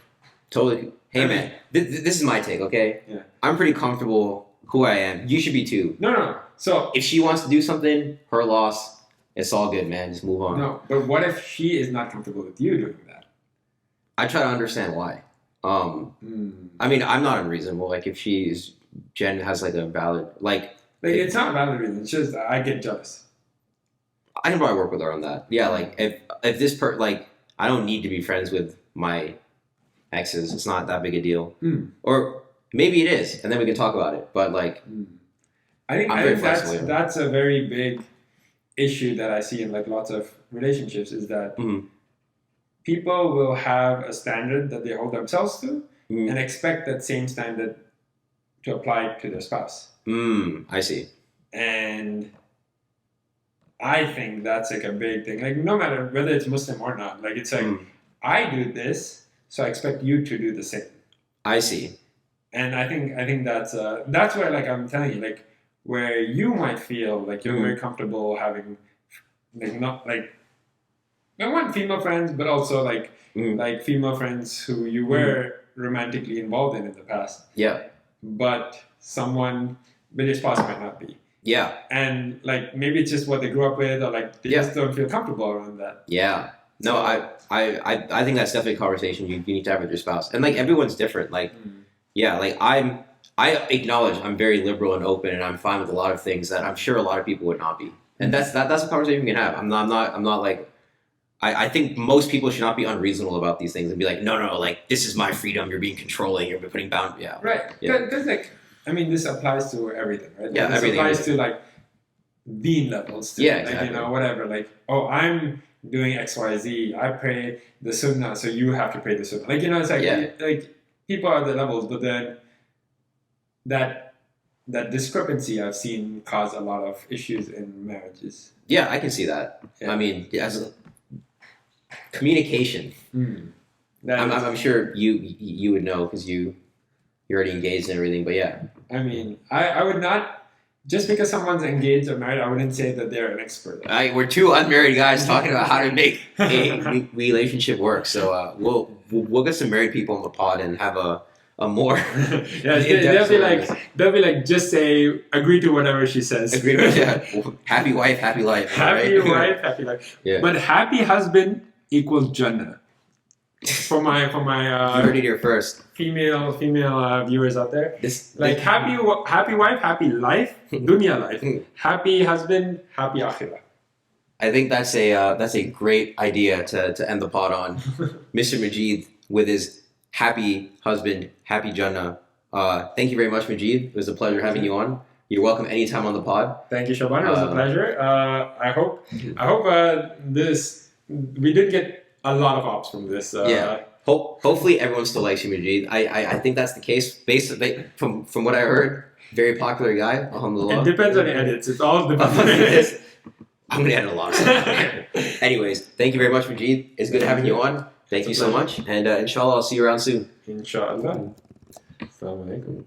Totally. Hey man, this is my take. Okay. Yeah. I'm pretty comfortable who I am. You should be too. no. So If she wants to do something, her loss. It's all good, man. Just move on. no, but what if she is not comfortable with you doing that? I try to understand why. I mean, I'm not unreasonable. Like if Jen has like a valid Like it's not a valid reason. It's just I get jealous. I can probably work with her on that. Yeah, like if this I don't need to be friends with my exes. It's not that big a deal. Or maybe it is, and then we can talk about it. But like, I think very flexible, yeah. that's a very big issue that I see in like lots of relationships is that people will have a standard that they hold themselves to and expect that same standard to apply to their spouse. I see. And I think that's like a big thing. Like no matter whether it's Muslim or not, like it's like I do this, so I expect you to do the same. I see. And I think that's where like I'm telling you, like where you might feel like you're very comfortable having like not like I want female friends, but also like like female friends who you were romantically involved in the past. Yeah. But your spouse might not be. Yeah. And like maybe it's just what they grew up with, or like they just don't feel comfortable around that. Yeah. No, I think that's definitely a conversation you need to have with your spouse. And like everyone's different. Like yeah, like I acknowledge I'm very liberal and open and I'm fine with a lot of things that I'm sure a lot of people would not be. And that's a conversation we can have. I'm not like I think most people should not be unreasonable about these things and be like, no, like this is my freedom. You're being controlling. You're putting boundaries. Yeah, right. Because like, I mean, this applies to everything, right? Yeah, this everything. applies to like deen levels. Too. Yeah, like, exactly. Whatever. Like, oh, I'm doing X, Y, Z. I pray the Sunnah, so you have to pray the Sunnah. Like it's like like people are the levels, but then that discrepancy I've seen cause a lot of issues in marriages. Yeah, I can see that. Yeah. I mean, as communication. I'm sure you would know because you're already engaged and everything. But yeah, I mean, I would not just because someone's engaged or married. I wouldn't say that they're an expert. We're two unmarried guys talking about how to make a relationship work. So we'll get some married people on the pod and have a more they'll be like just say agree to whatever she says. Agree to happy wife, happy life. Happy wife, happy life. Yeah. But happy husband equals Jannah. For my you heard it here first. Female viewers out there. Happy wife, happy life, dunya life. Happy husband, happy akhirah. I think that's a great idea to end the pod on. Mr. Majeed with his happy husband, happy Jannah. Thank you very much, Majeed. It was a pleasure having you on. You're welcome anytime on the pod. Thank you, Shaban. It was a pleasure. I hope we did get a lot of ops from this. Hopefully everyone still likes you, Majeed. I think that's the case. Based from what I heard, very popular guy. Alhamdulillah. It depends on the edits. It's all depends on the edits. I'm gonna edit a lot of stuff. Anyways, thank you very much, Majeed. It's good having you on. Thank you so much. And inshallah, I'll see you around soon. Inshallah. Assalamu alaikum.